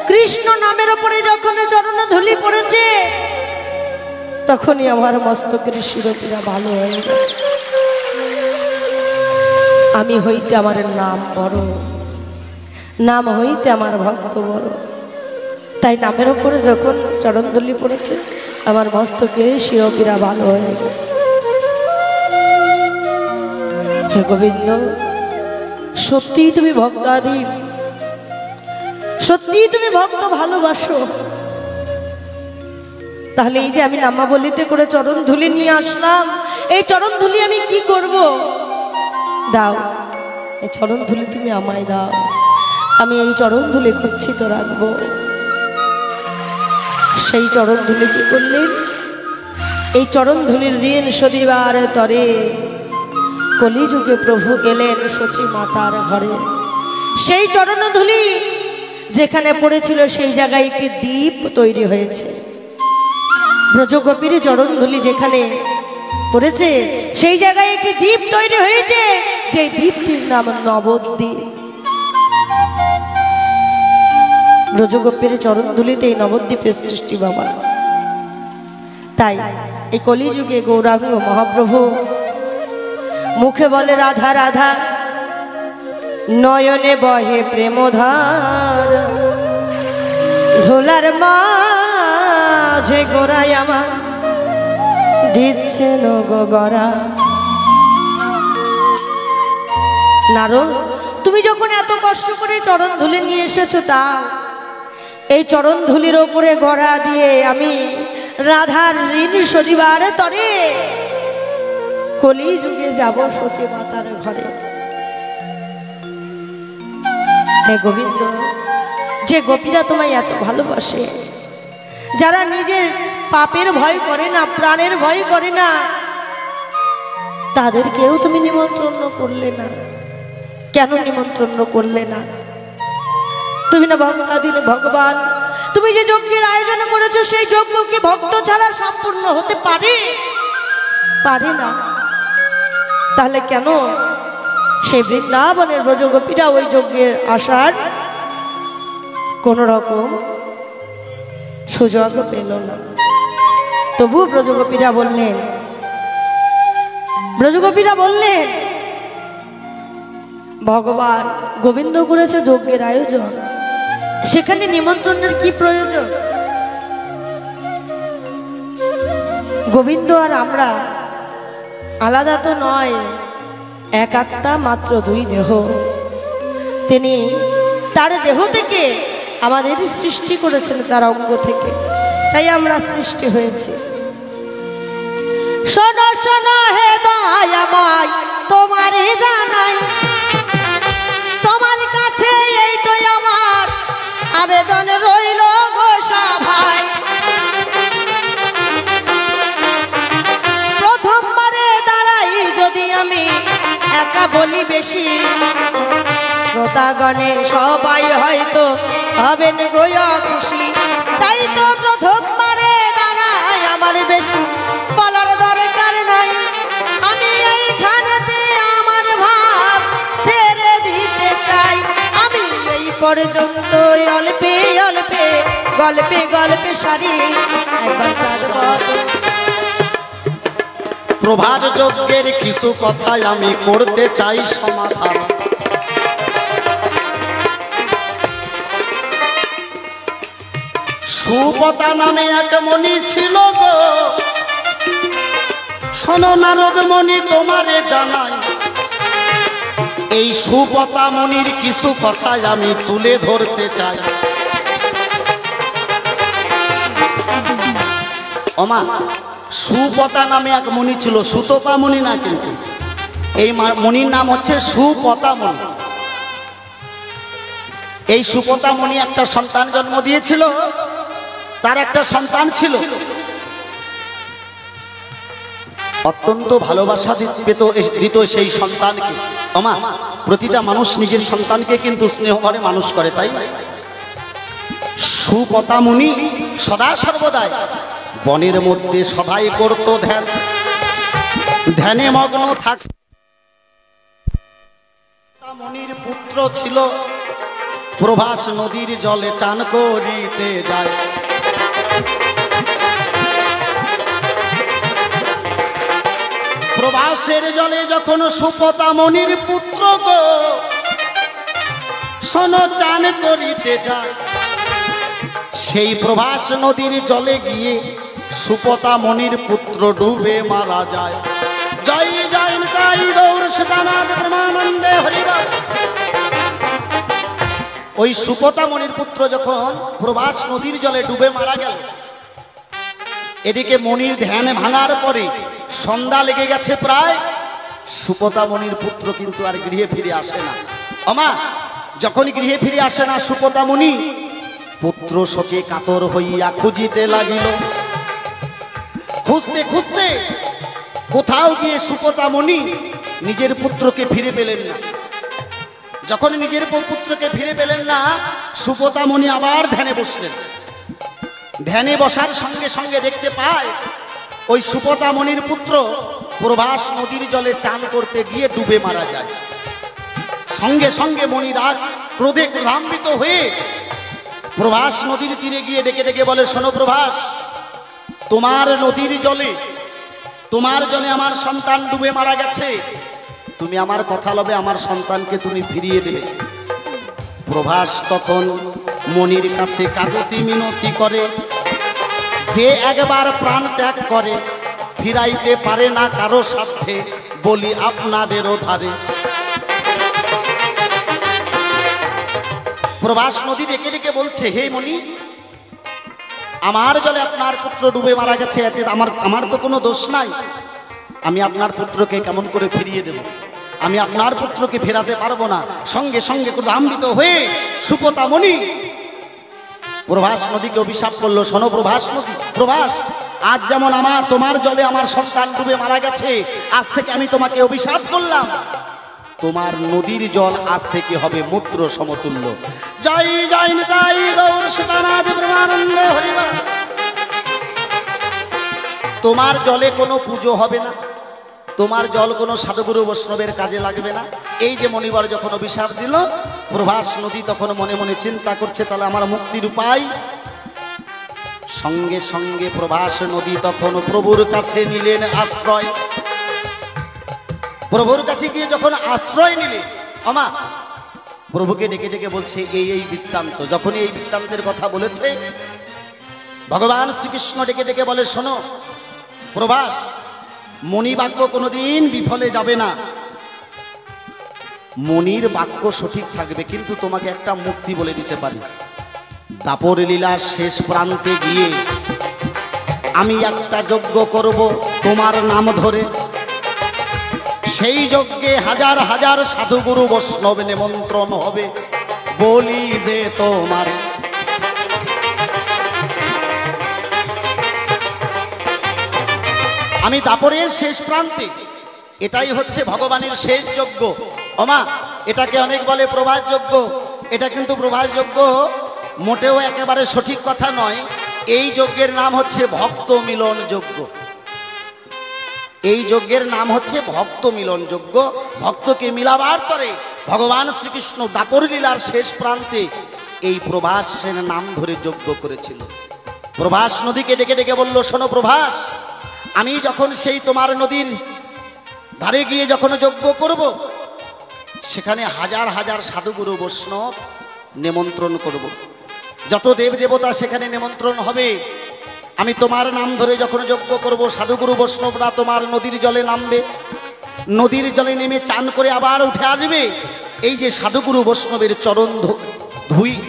কৃষ্ণ নামের ওপরে যখন চরণ ধুলি পড়েছে, তখনই আমার মস্তকের শিরোপীরা ভালো হয়ে গেছে। আমি হইতে আমার নাম বড়, নাম হইতে আমার ভক্ত বড়, তাই নামের ওপরে যখন চরণ ধুলি পড়েছে আমার মস্তকের শিরোপীরা ভালো হয়ে গেছে। হে গোবিন্দ, সত্যিই তুমি ভক্তাধীন, সত্যিই তুমি ভক্ত ভালোবাসো। তাহলে এই যে আমি নামাবলীতে করে চরণ ধুলি নিয়ে আসলাম, এই চরণ ধুলি আমি কি করব? দাও, এই চরণ ধুলি তুমি আমায় দাও, আমি এই চরণ ধুলি গচ্ছিত রাখবো। সেই চরণ ধুলি কি করলেন? এই চরণ ধুলির ঋণ শোধিবার তরে কলিযুগে প্রভু গেলেন সচী মাতার ঘরে। সেই চরণ ধুলি যেখানে পড়েছিল সেই জায়গায় একটি দ্বীপ তৈরি হয়েছে। ব্রজগোপীর চরণ ধুলি যেখানে পড়েছে সেই জায়গায় একটি দ্বীপ তৈরি হয়েছে, যে দ্বীপটির নাম নবদ্বীপ। ব্রজগোপীর চরণ ধুলিতে এই নবদ্বীপের সৃষ্টি বাবা। তাই এই কলিযুগে গৌরাঙ্গ মহাপ্রভু মুখে বলে রাধা রাধা, নয়নে বহে প্রেমধার, ধুলার মাঝে গোড়ায় আমার দিচ্ছে গো গড়া। নারদ, তুমি যখন এত কষ্ট করে চরণ ধুলি নিয়ে এসেছো, তা এই চরণ ধুলির ওপরে গড়া দিয়ে আমি রাধার ঋণ শোধিবার তরে কলিযুগে যাব সচী মাতার ঘরে। হে গোবিন্দ, যে গোপীরা তোমায় এত ভালোবাসে, যারা নিজের পাপের ভয় করে না, প্রাণের ভয় করে না, তাদেরকেও তুমি নিমন্ত্রণ করলে না। কেন নিমন্ত্রণ করলে না? তুমি না ভক্তাধীন ভগবান, তুমি যে যজ্ঞের আয়োজন করেছো সেই যজ্ঞ কি ভক্ত ছাড়া সম্পূর্ণ হতে পারে? পারে না। তাহলে কেন সেই বৃন্দাবনের ব্রজগোপীরা ওই যজ্ঞের আসার কোন রকম সুযোগ পেল না। তবু ব্রজগোপীরা বললেন ভগবান গোবিন্দ করেছে যজ্ঞের আয়োজন, সেখানে নিমন্ত্রণের কি প্রয়োজন? গোবিন্দ আর আমরা আলাদা তো নয়, এক আত্মা, মাত্র দুই দেহ। তিনি তার দেহ থেকে আমাদের সৃষ্টি করেছেন, তার অঙ্গ থেকে, তাই আমরা সৃষ্টি হয়েছি। শোনো শোনো হে দয়াময়, তোমারই জানাই, তোমার কাছে এই তো আমার আবেদন রইল গো সভায়। প্রথমবারে দাঁড়াই যদি আমি একা বলি বেশি, শ্রোতাগণে সবাই হয়তো হবেন গোয়া খুশি। তাই তো প্রথমবারে দাঁড়াই, আমার বেশি বলার দরকার নাই। আমি এইখানেতে আমার ভাব ছেড়ে দিতে চাই। আমি এই পর্যন্ত অল্পে অল্পে গল্পে গল্পে সারি একবার চাঁদবত।
প্রভাত যজ্ঞের কিছু কথাই আমি করতে চাই সমাধান। সুপতা নামে এক মণি ছিল গো, শোনো নারদ মণি তোমারে জানাই। এই সুপতা মণির কিছু কথাই আমি তুলে ধরতে চাই। ওমা, সুপতা নামে এক মণি ছিল, সুতপা মণি না, কিন্তু এই মণির নাম হচ্ছে সুপতা মণি। এই সুপতা মণি একটা সন্তান জন্ম দিয়েছিল। তার একটা সন্তান ছিল, অত্যন্ত ভালোবাসা দিত সেই সন্তানকে। ওমা, প্রতিটা মানুষ নিজের সন্তানকে কিন্তু স্নেহ করে মানুষ করে, তাই সুপতা মুনি সদা সর্বদাই বনের মধ্যে সদাই করত ধ্যান, ধ্যানে মগ্ন থাক। মুনির পুত্র ছিল প্রভাস, নদীর জলে চান করিতে যায়। প্রভাসের জলে যখন সুপতা মনির পুত্র গো শোনো চান করিতে যায়, সেই প্রভাস নদীর জলে গিয়ে সুপতা মনির পুত্র ডুবে মারা যায়। জয় জয় নিতাই গৌর সীতানাথ প্রেমানন্দে হরিবল। ওই সুপতা মনির পুত্র যখন প্রভাস নদীর জলে ডুবে মারা গেল, এদিকে মনির ধ্যান ভাঙার পরে সন্ধ্যা লেগে গেছে প্রায়। সুপতা মনির পুত্র কিন্তু আর গৃহে ফিরে আসে না। আমা, যখন গৃহে ফিরে আসে না সুপতা মুনি, পুত্র শোকে কাতর হইয়া খুঁজিতে লাগিল। খুঁজতে খুঁজতে কোথাও গিয়ে সুপতা মুনি নিজের পুত্রকে ফিরে পেলেন না। যখন নিজের পুত্রকে ফিরে পেলেন না, সুপতা মুনি আবার ধ্যানে বসলেন। ধ্যানে বসার সঙ্গে সঙ্গে দেখতে পায় ওই সুপতা মুনির পুত্র প্রভাস নদীর জলে চান করতে গিয়ে ডুবে মারা যায়। সঙ্গে সঙ্গে মনি রাগ ক্রোধে ক্রোধান্বিত হয়ে প্রভাস নদীর তীরে গিয়ে ডেকে ডেকে বলে, শোনো প্রভাস, তোমার নদীর জলে, তোমার জলে আমার সন্তান ডুবে মারা গেছে, তুমি আমার কথা লবে আমার সন্তানকে তুমি ফিরিয়ে দেবে। প্রভাস তখন মনির কাছে কাকুতি মিনতি করে, যে একবার প্রাণ ত্যাগ করে ফিরাইতে পারে না কারো সাথে, বলি আপনাদেরও ধারে। প্রভাস নদী ডেকে ডেকে বলছে, হে মনি, আমার জলে আপনার পুত্র ডুবে মারা গেছে, এতে আমার তো কোনো দোষ নাই। আমি আপনার পুত্রকে কেমন করে ফিরিয়ে দেব? আমি আপনার পুত্রকে ফেরাতে পারবো না। সঙ্গে সঙ্গে ক্রোধান্বিত হয়ে সুপতা মুনি প্রভাস নদীকে অভিশাপ করলো, শোনো প্রভাস নদী, প্রভাস, আজ যেমন তোমার জলে আমার সন্তান ডুবে মারা গেছে, আজ থেকে আমি তোমাকে অভিশাপ করলাম, তোমার নদীর জল আজ থেকে হবে মূত্র সমতুল্য। জয় জয় নিতাই গৌর সীতানাথ প্রেমানন্দে হরিবল। তোমার জলে কোনো পুজো হবে না, তোমার জল কোনো সাধুগুরু বৈষ্ণবের কাজে লাগবে না। এই যে মণিবর যখন অভিশাপ দিল, প্রভাস নদী তখন মনে মনে চিন্তা করছে তাহলে আমার মুক্তির উপায়। সঙ্গে সঙ্গে প্রভাস নদী তখন প্রভুর কাছে নিলেন আশ্রয়। প্রভুর কাছে গিয়ে যখন আশ্রয় নিলে, আমা প্রভুকে ডেকে ডেকে বলছে এই বৃত্তান্ত। যখন এই বৃত্তান্তের কথা বলেছে, ভগবান শ্রীকৃষ্ণ ডেকে ডেকে বলে, শোনো প্রভাস, মণি বাক্য কোনোদিন বিফলে যাবে না, মণির বাক্য সঠিক থাকবে, কিন্তু তোমাকে একটা মুক্তি বলে দিতে পারি। দাপর লীলার শেষ প্রান্তে গিয়ে আমি একটা যজ্ঞ করব তোমার নাম ধরে। সেই যজ্ঞে হাজার হাজার সাধুগুরু বৈষ্ণব নিমন্ত্রণ হবে। বলি যে তোমার আমি দাপরের শেষ প্রান্তে, এটাই হচ্ছে ভগবানের শেষ যজ্ঞ। ওমা, এটাকে অনেক বলে প্রভাস যজ্ঞ, এটা কিন্তু প্রভাস যজ্ঞ মোটেও একেবারে সঠিক কথা নয়। এই যজ্ঞের নাম হচ্ছে ভক্ত মিলন যজ্ঞ। এই যজ্ঞের নাম হচ্ছে ভক্ত মিলন যজ্ঞ। ভক্তকে মিলাবার তরে ভগবান শ্রীকৃষ্ণ দাপর লীলার শেষ প্রান্তে এই প্রভাসের নাম ধরে যজ্ঞ করেছিল। প্রভাস নদীকে ডেকে ডেকে বলল, শোনো প্রভাস, আমি যখন সেই তোমার নদীর ধারে গিয়ে যখন যজ্ঞ করব, সেখানে হাজার হাজার সাধুগুরু বৈষ্ণব নিমন্ত্রণ করব। যত দেব দেবতা সেখানে নিমন্ত্রণ হবে। আমি তোমার নাম ধরে যখন যজ্ঞ করব, সাধুগুরু বৈষ্ণবরা তোমার নদীর জলে নামবে। নদীর জলে নেমে চান করে আবার উঠে আসবে। এই যে সাধুগুরু বৈষ্ণবের চরণ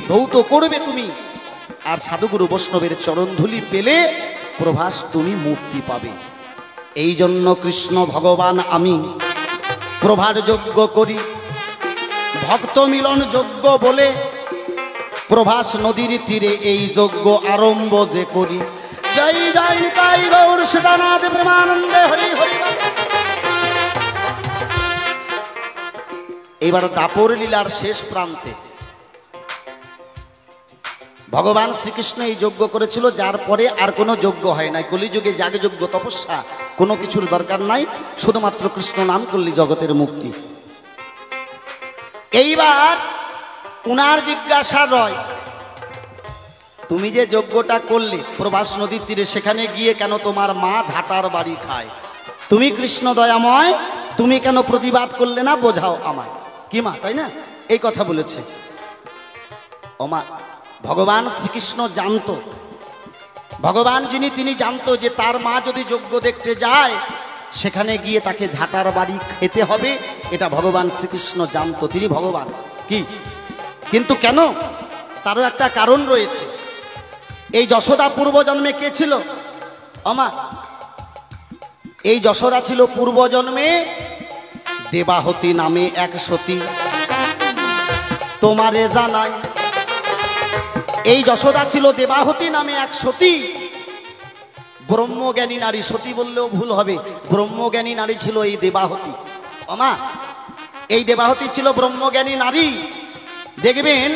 ধৌত করবে তুমি, আর সাধুগুরু বৈষ্ণবের চরণ ধুলি পেলে প্রভাস তুমি মুক্তি পাবে। এই জন্য কৃষ্ণ ভগবান আমি প্রভার যজ্ঞ করি, ভক্ত মিলন যজ্ঞ বলে প্রভাস নদীর তীরে এই যজ্ঞ আরম্ভ যে করি। জয় জয় নিতাই গৌর সীতানাথ প্রেমানন্দে হরি হরি। এবার দাপর লীলার শেষ প্রান্তে ভগবান শ্রীকৃষ্ণ এই যজ্ঞ করেছিল, যার পরে আর কোনো যজ্ঞ হয় নাই। কলিযুগে যাগযজ্ঞ তপস্যা কোনো কিছুর দরকার নাই, শুধুমাত্র কৃষ্ণ নাম করলি জগতের মুক্তি। এইবার উনার জিজ্ঞাসা রয়, তুমি যে যজ্ঞটা করলে প্রভাস নদীর তীরে, সেখানে গিয়ে কেন তোমার মা ঝাঁটার বাড়ি খায়? তুমি কৃষ্ণ দয়াময়, তুমি কেন প্রতিবাদ করলে না? বোঝাও আমায়। কি মা, তাই না? এই কথা বলেছে। ও মা, ভগবান শ্রীকৃষ্ণ জানতো, ভগবান যিনি তিনি জানতো যে তার মা যদি যজ্ঞ দেখতে যায়, সেখানে গিয়ে তাকে ঝাঁটার বাড়ি খেতে হবে। এটা ভগবান শ্রীকৃষ্ণ জানতো, তিনি ভগবান। কি কিন্তু কেন? তারও একটা কারণ রয়েছে। এই যশোদা পূর্বজন্মে কে ছিল? আমা, এই যশোদা ছিল পূর্বজন্মে দেবাহতী নামে এক সতী। তোমারে জানাই, এই যশোদা ছিল দেবাহতী নামে এক সতী, ব্রহ্মজ্ঞানী নারী। সতী বললেও ভুল হবে, ব্রহ্মজ্ঞানী নারী ছিল এই দেবাহতী। আমা, এই দেবাহতী ছিল ব্রহ্মজ্ঞানী নারী। দেখবেন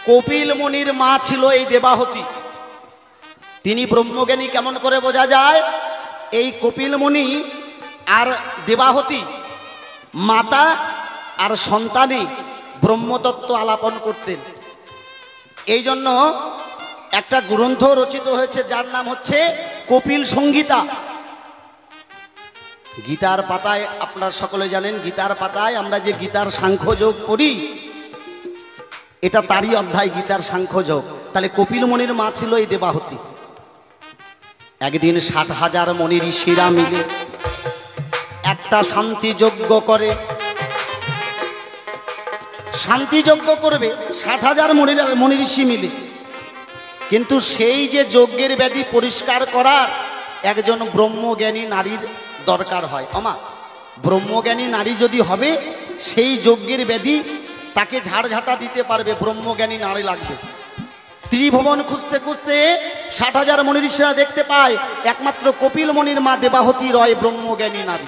কপিল মুনির মা ছিল এই দেবাহতী। তিনি ব্রহ্মজ্ঞানী কেমন করে বোঝা যায়? এই কপিল মুনি আর দেবাহতী মাতা আর সন্তানে ব্রহ্মতত্ত্ব আলাপন করতেন। এই জন্য একটা গ্রন্থ রচিত হয়েছে যার নাম হচ্ছে কপিল সংহিতা। গীতার পাতায়, আপনারা সকলে জানেন, গীতার পাতায় আমরা যে গীতার সাংখ্যযোগ করি, এটা তারই অধ্যায়, গীতার সাংখ্যযোগ। তাহলে কপিল মুনির মা ছিল এই দেবাহতী। একদিন 60,000 মনি ঋষিরা মিলে একটা শান্তি যজ্ঞ করে। শান্তি যজ্ঞ করবে 60,000 মনি ঋষি মিলে, কিন্তু সেই যে যজ্ঞের ব্যাধি পরিষ্কার করার একজন ব্রহ্মজ্ঞানী নারীর দরকার হয়। আমা, ব্রহ্মজ্ঞানী নারী যদি হবে, সেই যজ্ঞের ব্যাধি তাকে ঝাড়ঝাঁটা দিতে পারবে, ব্রহ্মজ্ঞানী নারী লাগবে। ত্রিভুবন খুঁজতে খুঁজতে 60,000 মনি ঋষিরা দেখতে পায় একমাত্র কপিল মুনির মা দেবাহতী রয় ব্রহ্মজ্ঞানী নারী।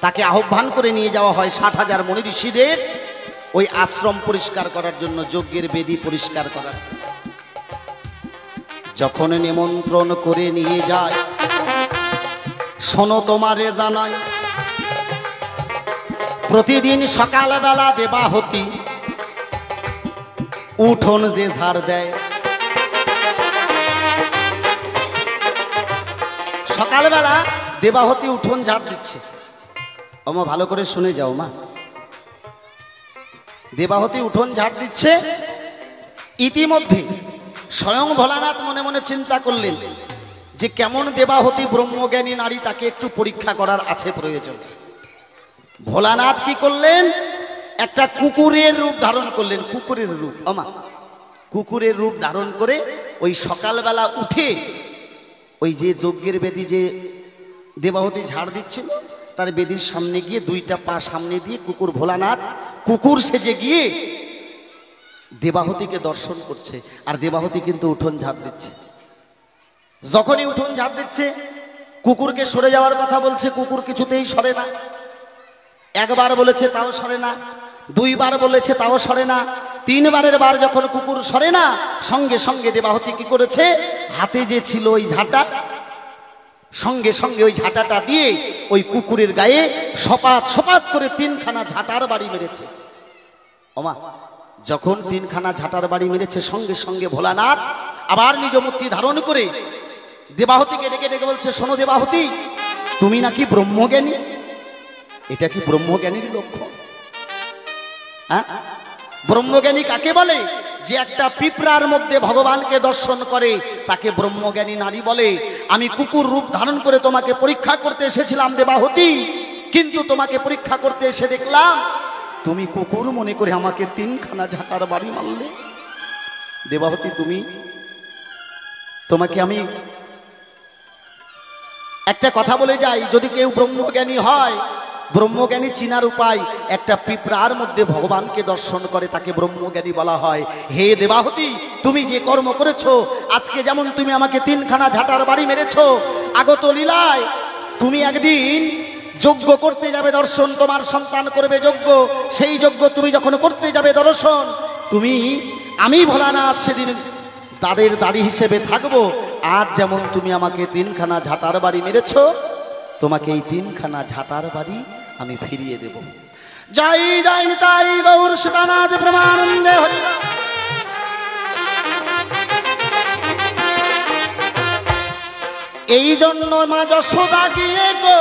তাকে আহ্বান করে নিয়ে যাওয়া হয় 60,000 মনি ঋষিদের ওই আশ্রম পরিষ্কার করার জন্য, যজ্ঞের বেদি পরিষ্কার করার। যখন নিমন্ত্রণ করে নিয়ে যায় শোনো তোমারে জানাই, প্রতিদিন সকালবেলা দেবাহতী উঠোন যে ঝাড় দেয়, সকালবেলা দেবাহতী উঠোন ঝাড় দিচ্ছে। আমা ভালো করে শুনে যাও মা, দেবাহতী উঠোন ঝাড় দিচ্ছে। ইতিমধ্যে স্বয়ং ভোলানাথ মনে মনে চিন্তা করলেন যে কেমন দেবাহতী ব্রহ্মজ্ঞানী নারী, তাকে একটু পরীক্ষা করার আছে প্রয়োজন। ভোলানাথ কি করলেন, একটা কুকুরের রূপ ধারণ করলেন। কুকুরের রূপ, আমা কুকুরের রূপ ধারণ করে ওই সকালবেলা উঠে ওই যে যজ্ঞের বেদি যে দেবাহতী ঝাড় দিচ্ছিল তার বেদির সামনে গিয়ে দুইটা পা সামনে দিয়ে কুকুর ভোলানাথ কুকুর সেজে গিয়ে দেবাহতীকে দর্শন করছে। আর দেবাহতী কিন্তু উঠোন ঝাড় দিচ্ছে। যখনই উঠোন ঝাড় দিচ্ছে কুকুরকে সরে যাওয়ার কথা বলছে, কুকুর কিছুতেই সরে না। একবার বলেছে তাও সরে না, দুইবার বলেছে তাও সরে না, তিনবারের বার যখন কুকুর সরে না, সঙ্গে সঙ্গে দেবাহতী কি করেছে, হাতে যে ছিল ওই ঝাঁটা, সঙ্গে সঙ্গে ওই ঝাঁটাটা দিয়ে ওই কুকুরের গায়ে সপাত সপাত করে তিনখানা ঝাঁটার বাড়ি মেরেছে। ওমা যখন তিনখানা ঝাঁটার বাড়ি মেরেছে, সঙ্গে সঙ্গে ভোলানাথ আবার নিজ মূর্তি ধারণ করে দেবাহতীকে ডেকে ডেকে বলছে, শোনো দেবাহতী, তুমি নাকি ব্রহ্মজ্ঞানী। এটা কি ব্রহ্মজ্ঞানীর লক্ষণ? হ্যাঁ, ব্রহ্মজ্ঞানী কাকে বলে? যে একটা পিঁপড়ার মধ্যে ভগবানকে দর্শন করে তাকে ব্রহ্মজ্ঞানী নারী বলে। আমি কুকুর রূপ ধারণ করে তোমাকে পরীক্ষা করতে এসেছিলাম দেবাহতী, কিন্তু তোমাকে পরীক্ষা করতে এসে দেখলাম তুমি কুকুর মনে করে আমাকে তিনখানা ঝাঁটার বাড়ি মারলে। দেবাহতী তোমাকে আমি একটা কথা বলে যাই, যদি কেউ ব্রহ্মজ্ঞানী হয়, ব্রহ্মজ্ঞানী চিনার উপায়, একটা পিঁপড়ার মধ্যে ভগবানকে দর্শন করে তাকে ব্রহ্মজ্ঞানী বলা হয়। হে দেবাহতী, তুমি যে কর্ম করেছো, আজকে যেমন তুমি আমাকে তিনখানা ঝাঁটার বাড়ি মেরেছো, আগত লীলায় তুমি একদিন যজ্ঞ করতে যাবে দর্শন, তোমার সন্তান করবে যজ্ঞ, সেই যজ্ঞ তুমি যখন করতে যাবে দর্শন, আমি ভোলানাথ সেদিন তাদের দাড়ি হিসেবে থাকবো। আজ যেমন তুমি আমাকে তিনখানা ঝাঁটার বাড়ি মেরেছো, তোমাকে এই তিনখানা ঝাঁটার বাড়ি আমি ফিরিয়ে দেব। জয় জয় নিতাই গৌর সদানাথ ব্রহ্মানন্দে। এই জন্য মা যশোদা গিয়ে গো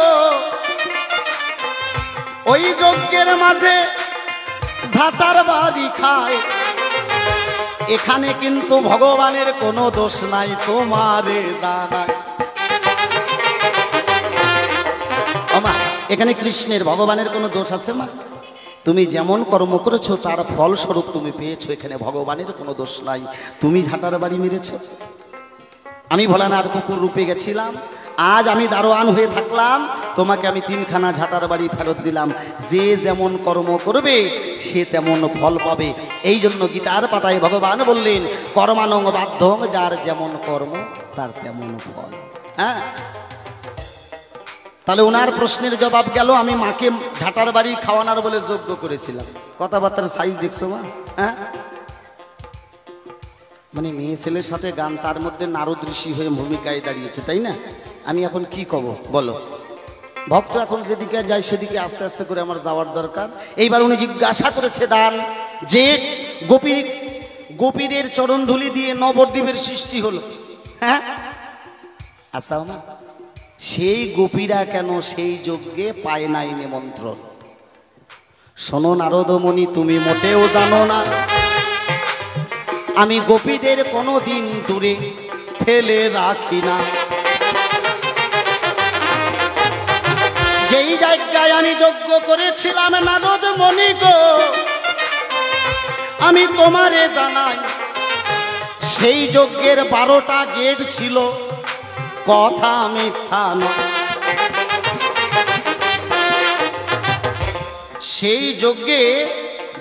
ওই যজ্ঞের মাঝে ঝাঁটার বাড়ি খায়। এখানে কিন্তু ভগবানের কোনো দোষ নাই, তোমারে জানাই। মা এখানে কৃষ্ণের ভগবানের কোনো দোষ আছে মা? তুমি যেমন কর্ম করেছো তার ফলস্বরূপ তুমি পেয়েছো, এখানে ভগবানের কোনো দোষ নাই। তুমি ঝাঁটার বাড়ি মেরেছো, আমি ভোলানাথ কুকুর রূপে গেছিলাম, আজ আমি দারোয়ান হয়ে থাকলাম, তোমাকে আমি তিনখানা ঝাঁটার বাড়ি ফেরত দিলাম। যে যেমন কর্ম করবে সে তেমন ফল পাবে। এই জন্য গীতার পাতায় ভগবান বললেন, কর্মানং বাধ্যং, যার যেমন কর্ম তার তেমন ফল। হ্যাঁ, তাহলে ওনার প্রশ্নের জবাব গেল, আমি মাকে ঝাঁটার বাড়ি খাওয়ানোর বলে যজ্ঞ করেছিলাম। কথাবার্তার সাইজ দেখছো মা? হ্যাঁ, মানে মেয়ে ছেলের সাথে গান, তার মধ্যে নারদ ঋষি হয়ে ভূমিকায় দাঁড়িয়েছে, তাই না? আমি এখন কি কব বলো? ভক্ত এখন যেদিকে যায় সেদিকে আস্তে আস্তে করে আমার যাওয়ার দরকার। এইবার উনি জিজ্ঞাসা করেছে দান, যে গোপীদের চরণধুলি দিয়ে নবদ্বীপের সৃষ্টি হলো, হ্যাঁ আচ্ছা মা, সেই গোপীরা কেন সেই যজ্ঞে পায় নাই নিমন্ত্রণ? শোনো নারদমণি, তুমি মোটেও জানো না, আমি গোপীদের কোনোদিন দূরে ফেলে রাখি না। যেই জায়গায় আমি যজ্ঞ করেছিলাম নারদমণি গো, আমি তোমারে জানাই, সেই যজ্ঞের 12টা গেট ছিল, কথা মিথ্যা নয়। সেই যজ্ঞে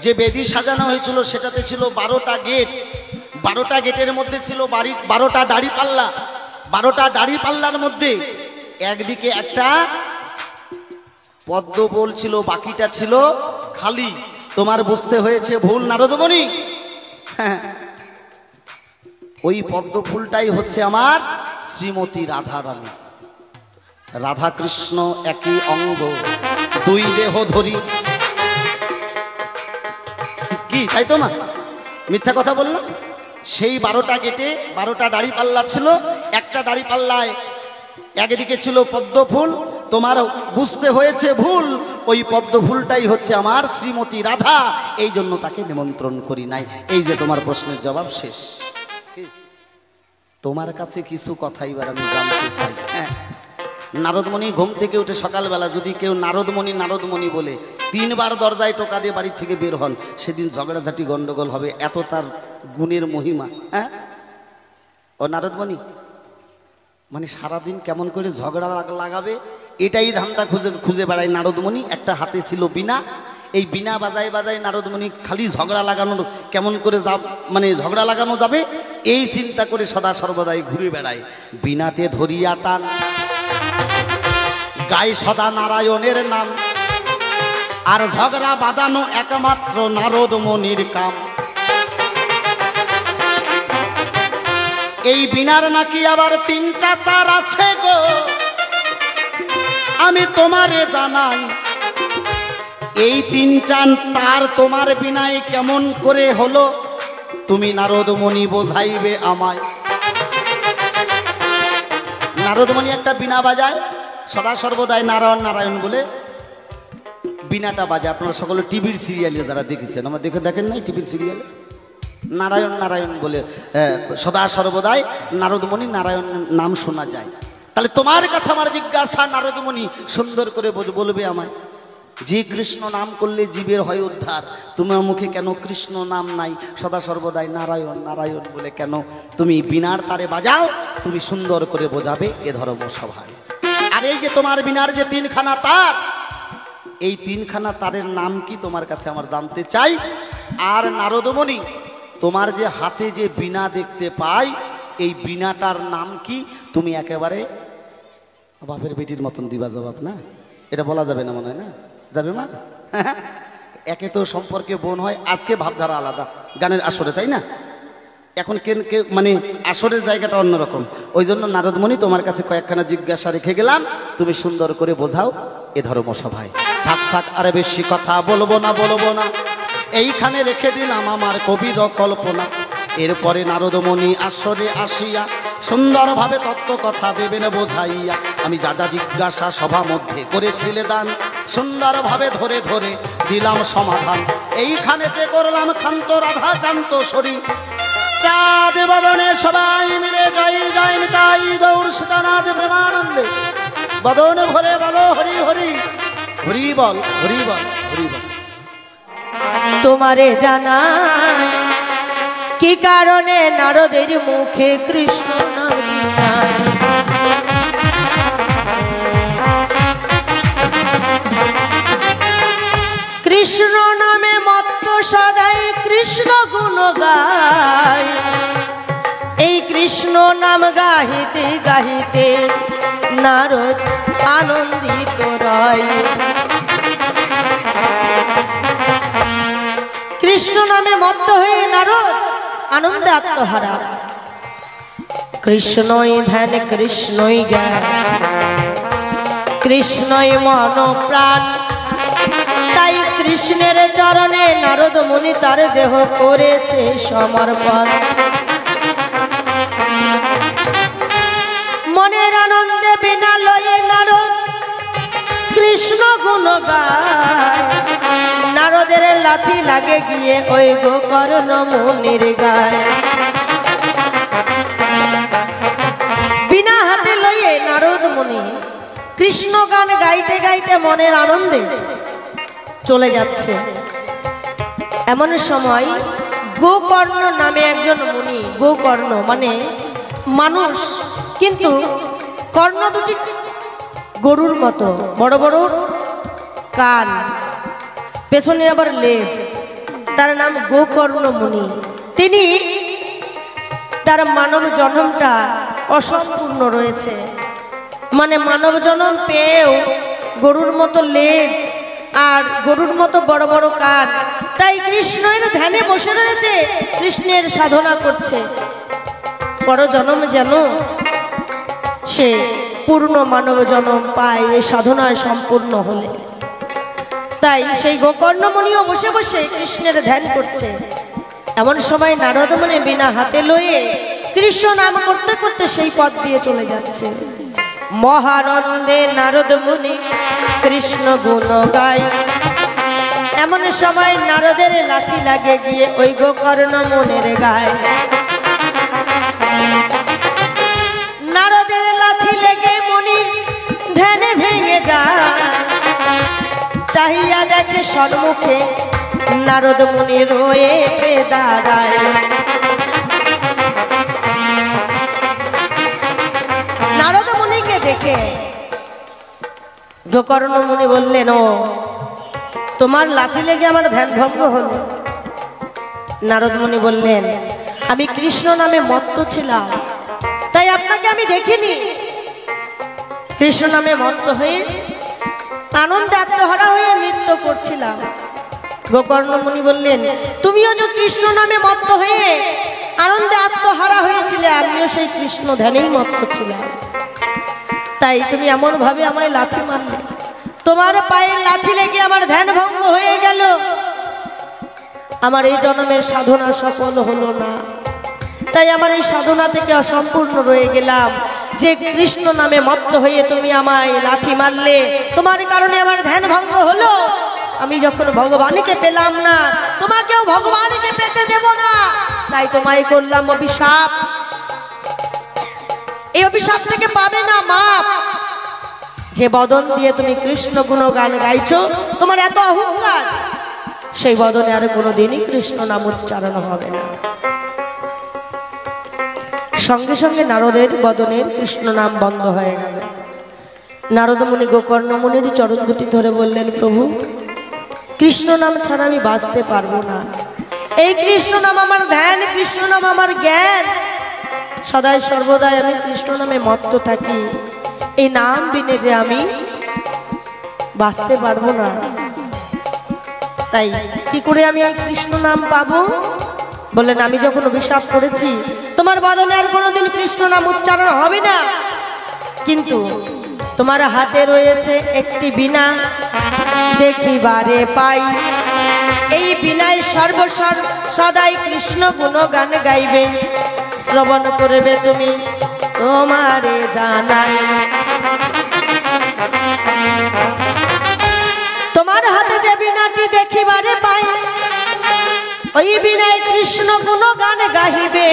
যে বেদি সাজানো হয়েছিল সেটাতে ছিল 12টা গেট। 12টা গেটের মধ্যে ছিল 12টা দাড়ি পাল্লা। 12টা দাড়ি পাল্লার মধ্যে একদিকে একটা পদ্ম বোল ছিল, বাকিটা ছিল খালি। তোমার বুঝতে হয়েছে ভুল নারদমণি। হ্যাঁ, ওই পদ্ম ফুলটাই হচ্ছে আমার শ্রীমতী রাধারানী। রাধা কৃষ্ণ একই অঙ্গ দুই দেহ ধরি। কি তাই তো মা, মিথ্যা কথা বললাম? সেই 12টা গেটে 12টা দাড়ি পাল্লা ছিল, একটা দাড়ি পাল্লায় একদিকে ছিল পদ্ম ফুল। তোমার বুঝতে হয়েছে ভুল, ওই পদ্ম ফুলটাই হচ্ছে আমার শ্রীমতী রাধা, এই জন্য তাকে নিমন্ত্রণ করি নাই। এই যে তোমার প্রশ্নের জবাব শেষ। তোমার কাছে কিছু কথা এবার আমি জানতে চাই। হ্যাঁ, নারদমণি ঘুম থেকে উঠে সকালবেলা যদি কেউ নারদমণি নারদমণি বলে 3 বার দরজায় টোকা দিয়ে বাড়ি থেকে বের হন, সেদিন ঝগড়াঝাটি গন্ডগোল হবে, এত তার গুণের মহিমা। হ্যাঁ, ও নারদমণি মানে সারাদিন কেমন করে ঝগড়া লাগাবে এটাই ধান্দা খুঁজে বেড়ায় নারদমণি। একটা হাতে ছিল বীণা, এই বীণা বাজায় বাজায় নারদমণি খালি ঝগড়া লাগানোর কেমন করে মানে ঝগড়া লাগানো যাবে এই চিন্তা করে সদা সর্বদাই ঘুরে বেড়ায়। বীণাতে ধরিয়া টান গায়ে সদা নারায়ণের নাম, আর ঝগড়া বাঁধানো একমাত্র নারদমণির কাম। এই বীণার নাকি আবার 3টা তার আছে গো, আমি তোমারে জানাই। এই 3টা তার তোমার বীণায় কেমন করে হলো, তুমি নারদমণি বোঝাইবে আমায়। নারদমণি একটা বীণা বাজায়, সদা সর্বদাই নারায়ণ নারায়ণ বলে বীণাটা বাজায়। আপনারা সকলে টিভির সিরিয়ালে যারা দেখেছেন, আমার দেখেন নাই টিভির সিরিয়ালে, নারায়ণ নারায়ণ বলে সদা সর্বদাই নারদমণি নারায়ণ নাম শোনা যায়। তাহলে তোমার কাছে আমার জিজ্ঞাসা, নারদমণি সুন্দর করে বলবে আমায়, যে কৃষ্ণ নাম করলে জীবের হয় উদ্ধার, তোমার মুখে কেন কৃষ্ণ নাম নাই? সদা সর্বদাই নারায়ণ নারায়ণ বলে কেন তুমি বীণার তারে বাজাও? তুমি সুন্দর করে বোঝাবে এ ধর্ম সভায়। আর এই যে তোমার বীণার যে 3খানা তার, এই 3খানা তারের নাম কি তোমার কাছে আমার জানতে চাই। আর নারদমণি তোমার যে হাতে যে বীণা দেখতে পাই, এই বীণাটার নাম কি? তুমি একেবারে বাপের বেটির মতন দিবা জবাব না, এটা বলা যাবে না মনে হয়, না যাবে মা? একে তো সম্পর্কে বোন হয়, আজকে ভাবধারা আলাদা গানের আসরে, তাই না? এখন কে মানে আসরের জায়গাটা অন্যরকম, ওই জন্য নারদমণি তোমার কাছে কয়েকখানা জিজ্ঞাসা রেখে গেলাম, তুমি সুন্দর করে বোঝাও এ ধর্ম সভায়। থাক থাক আরে বেশি কথা বলবো না, এইখানে রেখে দিলাম আমার কবির কল্পনা। এরপরে নারদমণি আসরে আসিয়া সুন্দরভাবে তত্ত্ব কথা দেবেন বোঝাইয়া। আমি যা যা জিজ্ঞাসা সভা মধ্যে করেছিলে দান, সুন্দরভাবে ধরে ধরে দিলাম সমাধান। এইখানেতে করলাম ক্ষান্ত রাধা কান্ত শরী, চাঁদ বদনে সবাই মিলে জয় জয় নিতাই গৌর সীতানাথ প্রেমানন্দে। বদন ভরে বলো হরি হরি, হরি বল হরি বল হরি বল।
তোমারে জানা কি কারণে নারদের মুখে কৃষ্ণ নাম নাই? কৃষ্ণ নামে মত্ত সদাই কৃষ্ণ গুণ গায়, এই কৃষ্ণ নাম গাহিতে গাহিতে নারদ আনন্দিত রয়। কৃষ্ণ নামে মত্ত হয়ে নারদ আনন্দে আত্মহারা। কৃষ্ণই ধ্যান কৃষ্ণই জ্ঞান, কৃষ্ণই মন প্রাণ, তাই কৃষ্ণের চরণে নারদ মুনি তার দেহ করেছে সমর্পণ। মনের আনন্দে বিনা লয়ে নারদ কৃষ্ণ গুণ গায়। নারদের লাথি লাগে গিয়ে ওই গোকর্ণ মুনির গায়। বিনা হাতে লইয়ে নারদ মুনি কৃষ্ণ গান গাইতে গাইতে মনের আনন্দে চলে যাচ্ছে। এমন সময় গোকর্ণ নামে একজন মুনি, গোকর্ণ মানে মানুষ, কিন্তু কর্ণ দুটি গরুর মতো বড় বড় কান, পেছনে আবার লেজ, তার নাম গোকর্ণ মুনি। তিনি তার মানব জন্মটা অসম্পূর্ণ রয়েছে, মানে মানব জন্ম পেয়েও গরুর মতো লেজ আর গরুর মতো বড় বড় কান, তাই কৃষ্ণের ধ্যানে বসে রয়েছে, কৃষ্ণের সাধনা করছে। বড় জন্ম যেন সে পূর্ণ মানব জন্ম পায় এই সাধনায় সম্পূর্ণ হলে। তাই সেই গোকর্ণমণিও বসে বসে কৃষ্ণের ধ্যান করছে। এমন সময় নারদ মুনি বিনা হাতে লয়ে কৃষ্ণ নাম করতে করতে সেই পথ দিয়ে চলে যাচ্ছে। মহানন্দে নারদ মুনি কৃষ্ণ গুণ গায়। এমন সময় নারদের লাঠি লাগে গিয়ে ওই গোকর্ণমণির গায়ে। নারদের লাঠি লেগে মুনির ধ্যানে ভেঙে যায়। চাহিয়া দেখে সম্মুখে নারদ মুনি রয়েছে দাঁড়ায়। নারদ মুনিকে দেখে গোকর্ণমণি বললেন, ও তোমার লাঠি লেগে আমার ধ্যান ভঙ্গ হলো। নারদ মুনি বললেন, আমি কৃষ্ণ নামে মত্ত ছিলাম, তাই আপনাকে আমি দেখিনি। কৃষ্ণ নামে মত্ত হয়ে আনন্দে আত্মহারা হয়ে নৃত্য করছিলাম। গোকর্ণমণি বললেন, তুমিও যে কৃষ্ণ নামে মত্ত হয়ে আনন্দে আত্মহারা হয়েছিলে, আমিও সেই কৃষ্ণ ধ্যানেই মত্ত ছিলাম। তাই তুমি এমন ভাবে আমায় লাথি মারলে, তোমার পায়ে লাথি লেগে আমার ধ্যান ভঙ্গ হয়ে গেল। আমার এই জন্মের সাধনা সফল হলো না, তাই আমার এই সাধনা থেকে অসম্পূর্ণ রয়ে গেলাম। যে কৃষ্ণ নামে মত্ত হয়ে তুমি আমায় লাথি মারলে, তোমার কারণে আমার ধ্যান ভঙ্গ হলো। আমি যখন ভগবানকে পেলাম না, তোমাকেও ভগবানকে পেতে দেব না, তাই তোমায় করলাম অভিশাপ। এই অভিশাপ থেকে পাবে না মাপ। যে বদন দিয়ে তুমি কৃষ্ণ গুণগান গাইছো, তোমার এত অহংকার, সেই বদনে আর কোনোদিনই কৃষ্ণ নাম উচ্চারণ হবে না। সঙ্গে সঙ্গে নারদের বদনের কৃষ্ণ নাম বন্ধ হয়ে গেল। নারদ মুনি গোকর্ণমণির চরণ দুটি ধরে বললেন, প্রভু, কৃষ্ণ নাম ছাড়া আমি বাঁচতে পারবো না। এই কৃষ্ণ নাম আমার ধ্যান, কৃষ্ণ নাম আমার জ্ঞান। সদাই সর্বদাই আমি কৃষ্ণ নামে মত্ত থাকি। এই নাম বিনে যে আমি বাঁচতে পারবো না, তাই কি করে আমি এই কৃষ্ণ নাম পাবো? বললেন, আমি যখন অভিশাপ করেছি, তোমার বদনে আর কোনোদিন কৃষ্ণ নাম উচ্চারণ হবে না। কিন্তু তোমার হাতে রয়েছে একটি বীণা, দেখিবারে পাই। এই বীণায় সদাই কৃষ্ণ গুণগান গাইবে, শ্রবণ করবে তুমি তোমারে জানাই। তোমার হাতে যে বীণাটি দেখিবারে পাই, ওই বীণায় কৃষ্ণ গুণগান গাহিবে।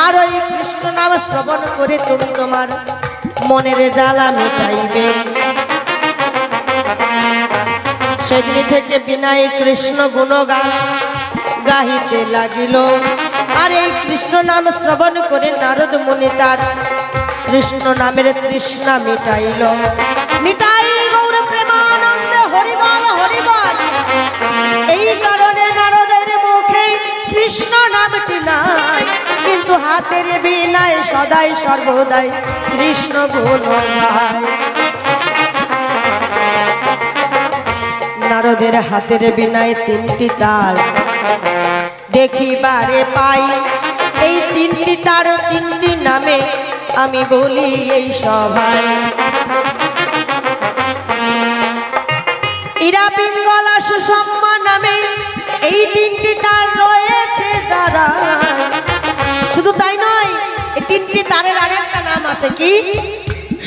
আর ওই কৃষ্ণ নাম শ্রবণ করে তুমি তোমার মনের জ্বালা মিটাইবে। সেদিন থেকে বীণায় কৃষ্ণ গুণগান গাহিতে লাগিল। আর এই কৃষ্ণ নাম শ্রবণ করে নারদ মুনি তার কৃষ্ণ নামের তৃষ্ণা মিটাইল। নিতাই গৌর প্রেমানন্দে হরিবল হরিবল। এই কারণে নারদের মুখে কৃষ্ণ নামটি নাই, কিন্তু হাতের বীণায় সদাই সর্বদাই কৃষ্ণ গুণ গায়। নারদের হাতের বীণায় তিনটি তার দেখিবারে পাই। এই তিনটি তার তিনটি নামে আমি বলি এই সভায়। ইরা পিঙ্গলা সুষম্মা নামে এই তিনটি তার রয়েছে তারা। শুধু তাই নয়, এই তিনটি তারের আরেকটা নাম আছে, কি?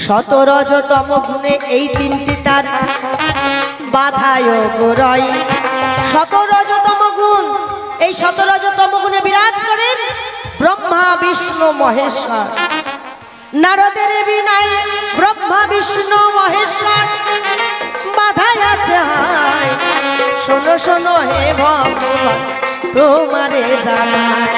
শতরজতম গুণে এই তিনটি তার বাধায় রয়। শতরজতম গুণ, এই শতরজতম গুণে বিরাজ করেন ব্রহ্মা বিষ্ণু মহেশ্বর। নারদের বীণায় ব্রহ্মা বিষ্ণু মহেশ্বর বাধায় আছে। শোনো শোনো হে ভগবান, তোমারে জানাই।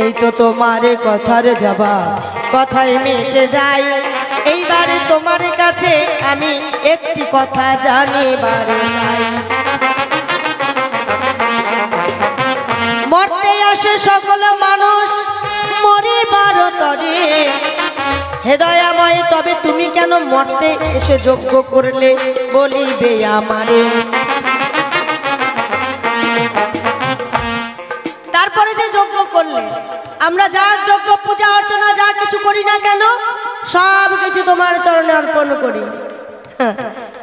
এই তো তোমার কথার জবাব, কথায় মিটে যায়। এইবারে তোমার কাছে আমি একটি কথা জানিবারে চাই। মরতে আসে সকল মানুষ মরিবার তরে, হে দয়াময় তবে তুমি কেন মরতে এসে যজ্ঞ করলে বলিবে আমারে। তারপরে যে যজ্ঞ করলে আমরা যা যজ্ঞ পূজা অর্চনা যা কিছু করি না কেন সব কিছু তোমার চরণে অর্পণ করি।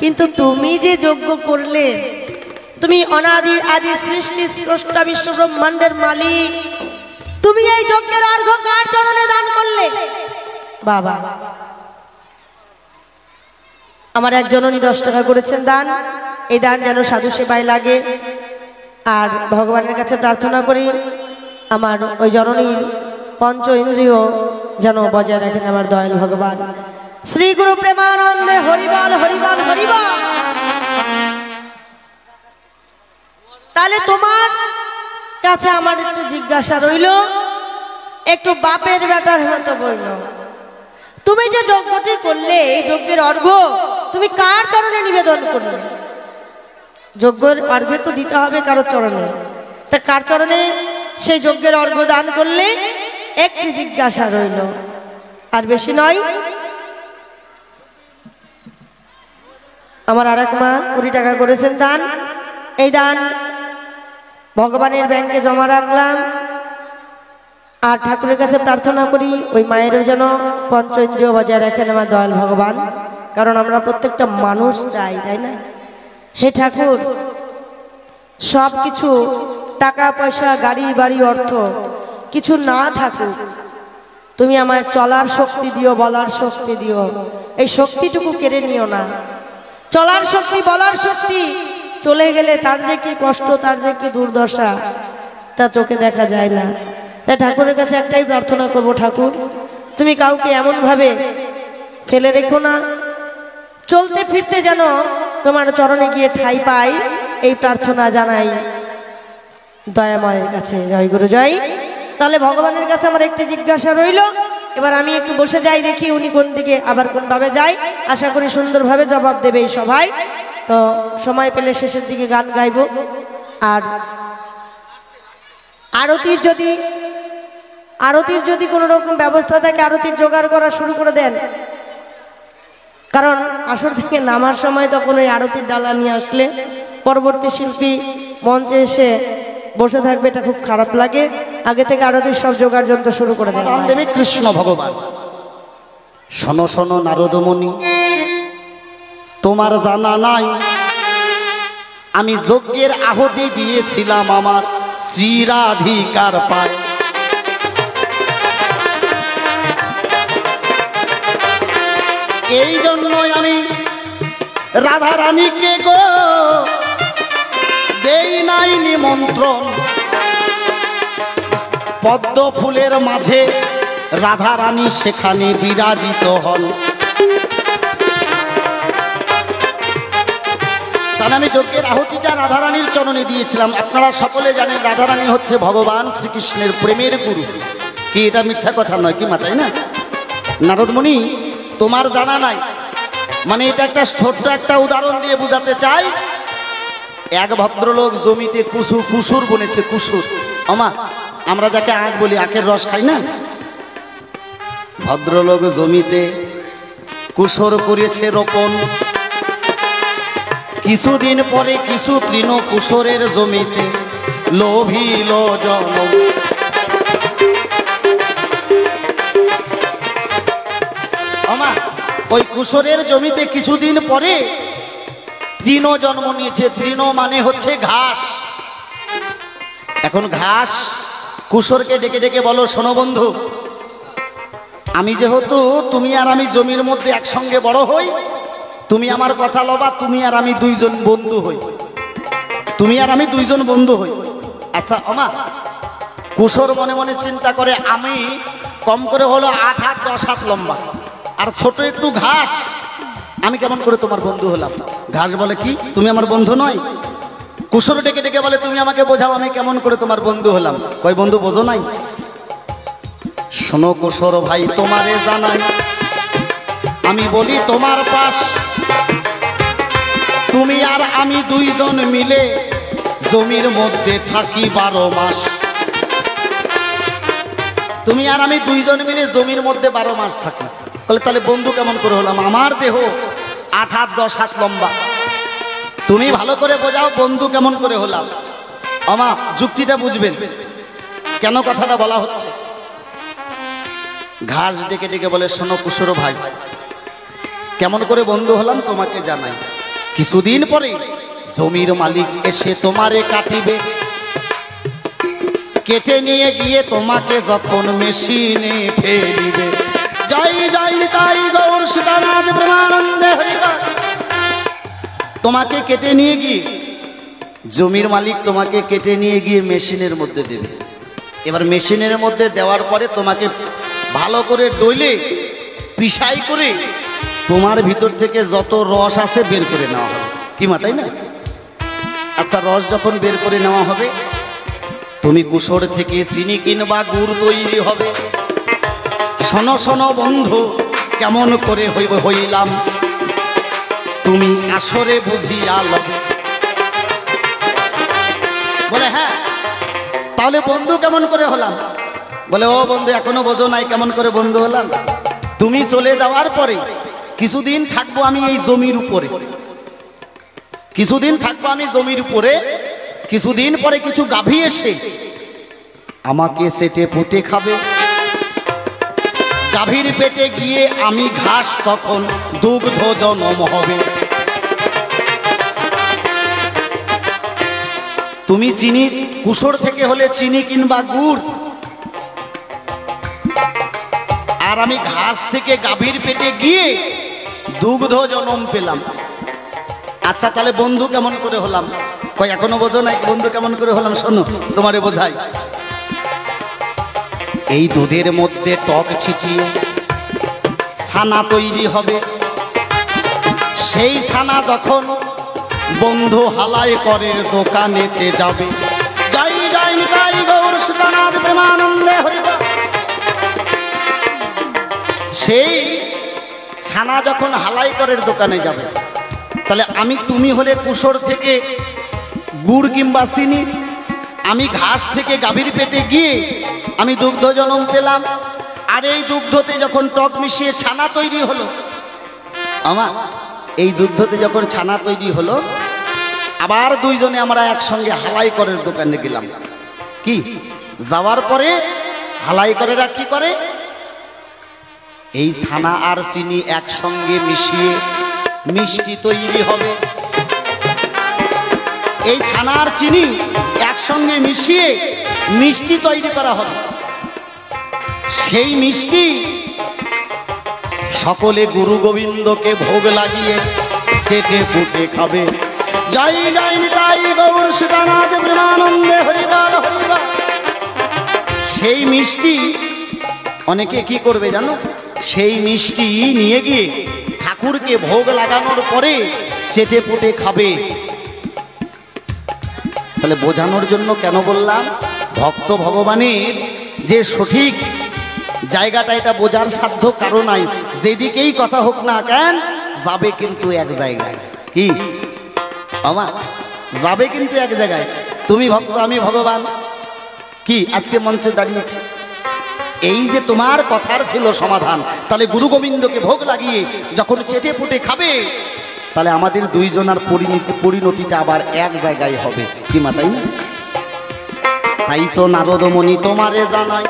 কিন্তু তুমি যে যজ্ঞ করলে, তুমি অনাদি আদি সৃষ্টি স্রষ্টা বিশ্ব ব্রহ্মাণ্ডের মালিক, তুমি এই যজ্ঞের অর্ঘ্য কার চরণে দান করলে? বাবা, আমার এক জননী 10 টাকা করেছেন দান। এই দান যেন সাধু সেবায় লাগে। আর ভগবানের কাছে প্রার্থনা করি আমার ওই জননীর পঞ্চ ইন্দ্রিয় যেন বজায় রাখেন আমার দয়াল ভগবান। শ্রী গুরু প্রেমানন্দে হরিবল হরিবল হরিবল। তাহলে তোমার কাছে আমার একটু জিজ্ঞাসা রইল, একটু বাপের বেটার মতো বইল, তুমি যে যজ্ঞটি করলে এই যজ্ঞের অর্ঘ্য তুমি কার চরণে নিবেদন করলে? যজ্ঞের অর্ঘ্য তো দিতে হবে কারো চরণে, তা কার চরণে সেই যজ্ঞের অর্ঘ্য দান করলে? একটি জিজ্ঞাসা রইল, আর বেশি নয়। আমার আর এক মা 20 টাকা করেছেন দান। এই দান ভগবানের ব্যাংকে জমা রাখলাম। আর ঠাকুরের কাছে প্রার্থনা করি ওই মায়েরও যেন পঞ্চ ইন্দ্রিয় বজায় রাখেন আমার দয়াল ভগবান। কারণ আমরা প্রত্যেকটা মানুষ চাই, তাই না? হে ঠাকুর, সব কিছু টাকা পয়সা গাড়ি বাড়ি অর্থ কিছু না থাকুক, তুমি আমার চলার শক্তি দিও, বলার শক্তি দিও। এই শক্তিটুকু কেড়ে নিও না। চলার শক্তি বলার শক্তি চলে গেলে তার যে কি কষ্ট, তার যে কি দুর্দশা তা চোখে দেখা যায় না। তাই ঠাকুরের কাছে একটাই প্রার্থনা করব, ঠাকুর তুমি কাউকে এমনভাবে ফেলে রেখো না, চলতে ফিরতে যেন তোমার চরণে গিয়ে ঠাঁই পাই, এই প্রার্থনা জানাই দয়াময়ের কাছে। জয় গুরু জয়। তাহলে ভগবানের কাছে আমার একটি জিজ্ঞাসা রইল। এবার আমি একটু বসে যাই, দেখি উনি কোন দিকে আবার কোনভাবে যায়। আশা করি সুন্দরভাবে জবাব দেবে এই সভায়। তো সময় পেলে শেষের দিকে গান গাইব। আর আরতির যদি কোনো রকম ব্যবস্থা থাকে, আরতির জোগাড় করা শুরু করে দেন। কারণ আসর থেকে নামার সময় তখন ওই আরতির ডালা নিয়ে আসলে পরবর্তী শিল্পী মঞ্চে এসে বসে থাকবে, এটা খুব খারাপ লাগে। আগে থেকে আরতির সব জোগাড় যন্ত্র শুরু করে দেন।
দেবে কৃষ্ণ ভগবান। শোনো শোনো নারদমণি, তোমার জানা নাই আমি যজ্ঞের আহুতি দিয়েছিলাম আমার শ্রীরাধিকার পায়। এই জন্যই আমি রাধা রানীকে গো দেই নাই নিমন্ত্রণ। পদ্ম ফুলের মাঝে রাধা রানী সেখানে বিরাজিত হন। তাহলে আমি যজ্ঞের আহুতিটা রাধারানীর চরণে দিয়েছিলাম। আপনারা সকলে জানেন রাধারানী হচ্ছে ভগবান শ্রীকৃষ্ণের প্রেমের গুরু। কি এটা মিথ্যা কথা নয় কি মা, তাই না? নারদমণি, তোমার জানা নাই মানে এটা একটা ছোট্ট একটা উদাহরণ দিয়ে বোঝাতে চাই। এক ভদ্রলোক জমিতে কুসুর বুনেছে। কুসুর আমা, আমরা যাকে আখ বলি, আখের রস খাই না? ভদ্রলোক জমিতে কুসুর করেছে রোপণ। কিছুদিন পরে কিছু তৃণ কুসরের জমিতে লোভিল জনম। আমা, ওই কুসরের জমিতে কিছুদিন পরে তৃণ জন্ম নিয়েছে। তৃণ মানে হচ্ছে ঘাস। এখন ঘাস কুসরকে ডেকে ডেকে বলো, শোনো বন্ধু, আমি যেহেতু তুমি আর আমি জমির মধ্যে একসঙ্গে বড় হই, তুমি আমার কথা লবা, তুমি আর আমি দুইজন বন্ধু হই। তুমি আর আমি দুইজন বন্ধু হই। আচ্ছা আমা, কুসর মনে মনে চিন্তা করে আমি কম করে হলো 8 হাত 10 হাত লম্বা আর ছোট একটু ঘাস, আমি কেমন করে তোমার বন্ধু হলাম? ঘাস বলে কি তুমি আমার বন্ধু নয়? কুসর ডেকে ডেকে বলে তুমি আমাকে বোঝাও, আমি কেমন করে তোমার বন্ধু হলাম? কই বন্ধু বোঝো নাই? শোনো কুসর ভাই, তোমারে জানাই আমি বলি তোমার পাশ, তুমি আর আমি দুইজন মিলে জমির মধ্যে থাকি 12 মাস। তুমি আর আমি দুইজন মিলে জমির মধ্যে 12 মাস থাকি। তাহলে বন্ধু কেমন করে হলাম? আমার দেহ 8 হাত 10 হাত লম্বা, তুমি ভালো করে বোঝাও বন্ধু কেমন করে হলাম। আমা, যুক্তিটা বুঝবেন কেন কথাটা বলা হচ্ছে। ঘাস ডেকে ডেকে বলে, শোনো কুশোর ভাই, কেমন করে বন্ধু হলাম তোমাকে জানাই। কিছুদিন পরে জমির মালিক এসে তোমারে কাটিবে, কেটে নিয়ে গিয়ে তোমাকে যখন মেশিনে ফেলিবে। যাই যাই তাই গৌর সীতানাথ প্রেমানন্দে হরিবার। তোমাকে কেটে নিয়ে গিয়ে জমির মালিক তোমাকে কেটে নিয়ে গিয়ে মেশিনের মধ্যে দেবে। এবার মেশিনের মধ্যে দেওয়ার পরে তোমাকে ভালো করে ডইলে পিসাই করে তোমার ভিতর থেকে যত রস আছে বের করে নেওয়া হবে। কি মা, তাই না? আচ্ছা, রস যখন বের করে নেওয়া হবে, তুমি কুশোর থেকে চিনি কিংবা গুড় তৈরি হবে। শোনো শোনো বন্ধু, কেমন করে হইলাম তুমি আসরে বুঝিয়া লবে। বলে হ্যাঁ, তাহলে বন্ধু কেমন করে হলাম? বলে ও বন্ধু, এখনো বোঝো নাই কেমন করে বন্ধু হলাম? তুমি চলে যাওয়ার পরে কিছুদিন থাকবো আমি এই জমির উপরে, কিছুদিন থাকবো আমি জমির উপরে। কিছুদিন পরে কিছু গাভী এসে আমাকে সেটে পুটে খাবে। গাভীর পেটে গিয়ে আমি ঘাস, তখন দুগ্ধ জনম হবে। তুমি চিনি, কুশোর থেকে হলে চিনি কিংবা গুড়, আর আমি ঘাস থেকে গাভীর পেটে গিয়ে দুগ্ধ জনম পেলাম। আচ্ছা, তাহলে বন্ধু কেমন করে হলাম? কই এখনো বোঝো নাই বন্ধু কেমন করে হলাম? শোনো, তোমারে বোঝাই। এই দুধের মধ্যে টক ছিটিয়ে ছানা তৈরি হবে। সেই ছানা যখন বন্ধু হালাই করের দোকানেতে যাবে। যাই যাই তাই গৌর সীতানাথ প্রেমানন্দে হরিবার। সেই ছানা যখন হালাই করের দোকানে যাবে, তাহলে আমি, তুমি হলে কুশোর থেকে গুড় কিংবা চিনি, আমি ঘাস থেকে গাভীর পেটে গিয়ে আমি দুগ্ধ জনম পেলাম। আর এই দুগ্ধতে যখন টক মিশিয়ে ছানা তৈরি হলো, আমার এই দুগ্ধতে যখন ছানা তৈরি হলো, আবার দুইজনে আমরা একসঙ্গে হালাই করের দোকানে গেলাম। কি, যাওয়ার পরে হালাই করেরা কি করে, এই ছানা আর চিনি একসঙ্গে মিশিয়ে মিষ্টি তৈরি হবে। এই ছানা আর চিনি একসঙ্গে মিশিয়ে মিষ্টি তৈরি করা হবে। সেই মিষ্টি সকলে গুরু গোবিন্দকে ভোগ লাগিয়ে চেটে পুটে খাবে। যাই যাই তাই গৌর সীতানাথ প্রেমানন্দে হরিবার হরিবার। সেই মিষ্টি অনেকে কি করবে জানো? সেই মিষ্টি নিয়ে গিয়ে ঠাকুরকে ভোগ লাগানোর পরে চেটে পুটে খাবে। তাহলে বোঝানোর জন্য কেন বললাম, ভক্ত ভগবানের যে সঠিক জায়গাটা, এটা বোঝার সাধ্য কারো নাই। যেদিকেই কথা হোক না কেন, যাবে কিন্তু এক জায়গায়। কি আমার যাবে কিন্তু এক জায়গায়। তুমি ভক্ত, আমি ভগবান। কি আজকে মঞ্চে দাঁড়িয়েছি, এই যে তোমার কথার ছিল সমাধান। তাহলে গুরু গোবিন্দকে ভোগ লাগিয়ে যখন চেটে পুটে খাবে, তাহলে আমাদের দুইজনার পরিণতিটা আবার এক জায়গায় হবে। কি মা, তাই না? তাই তো নারদমণি তোমারে জানায়,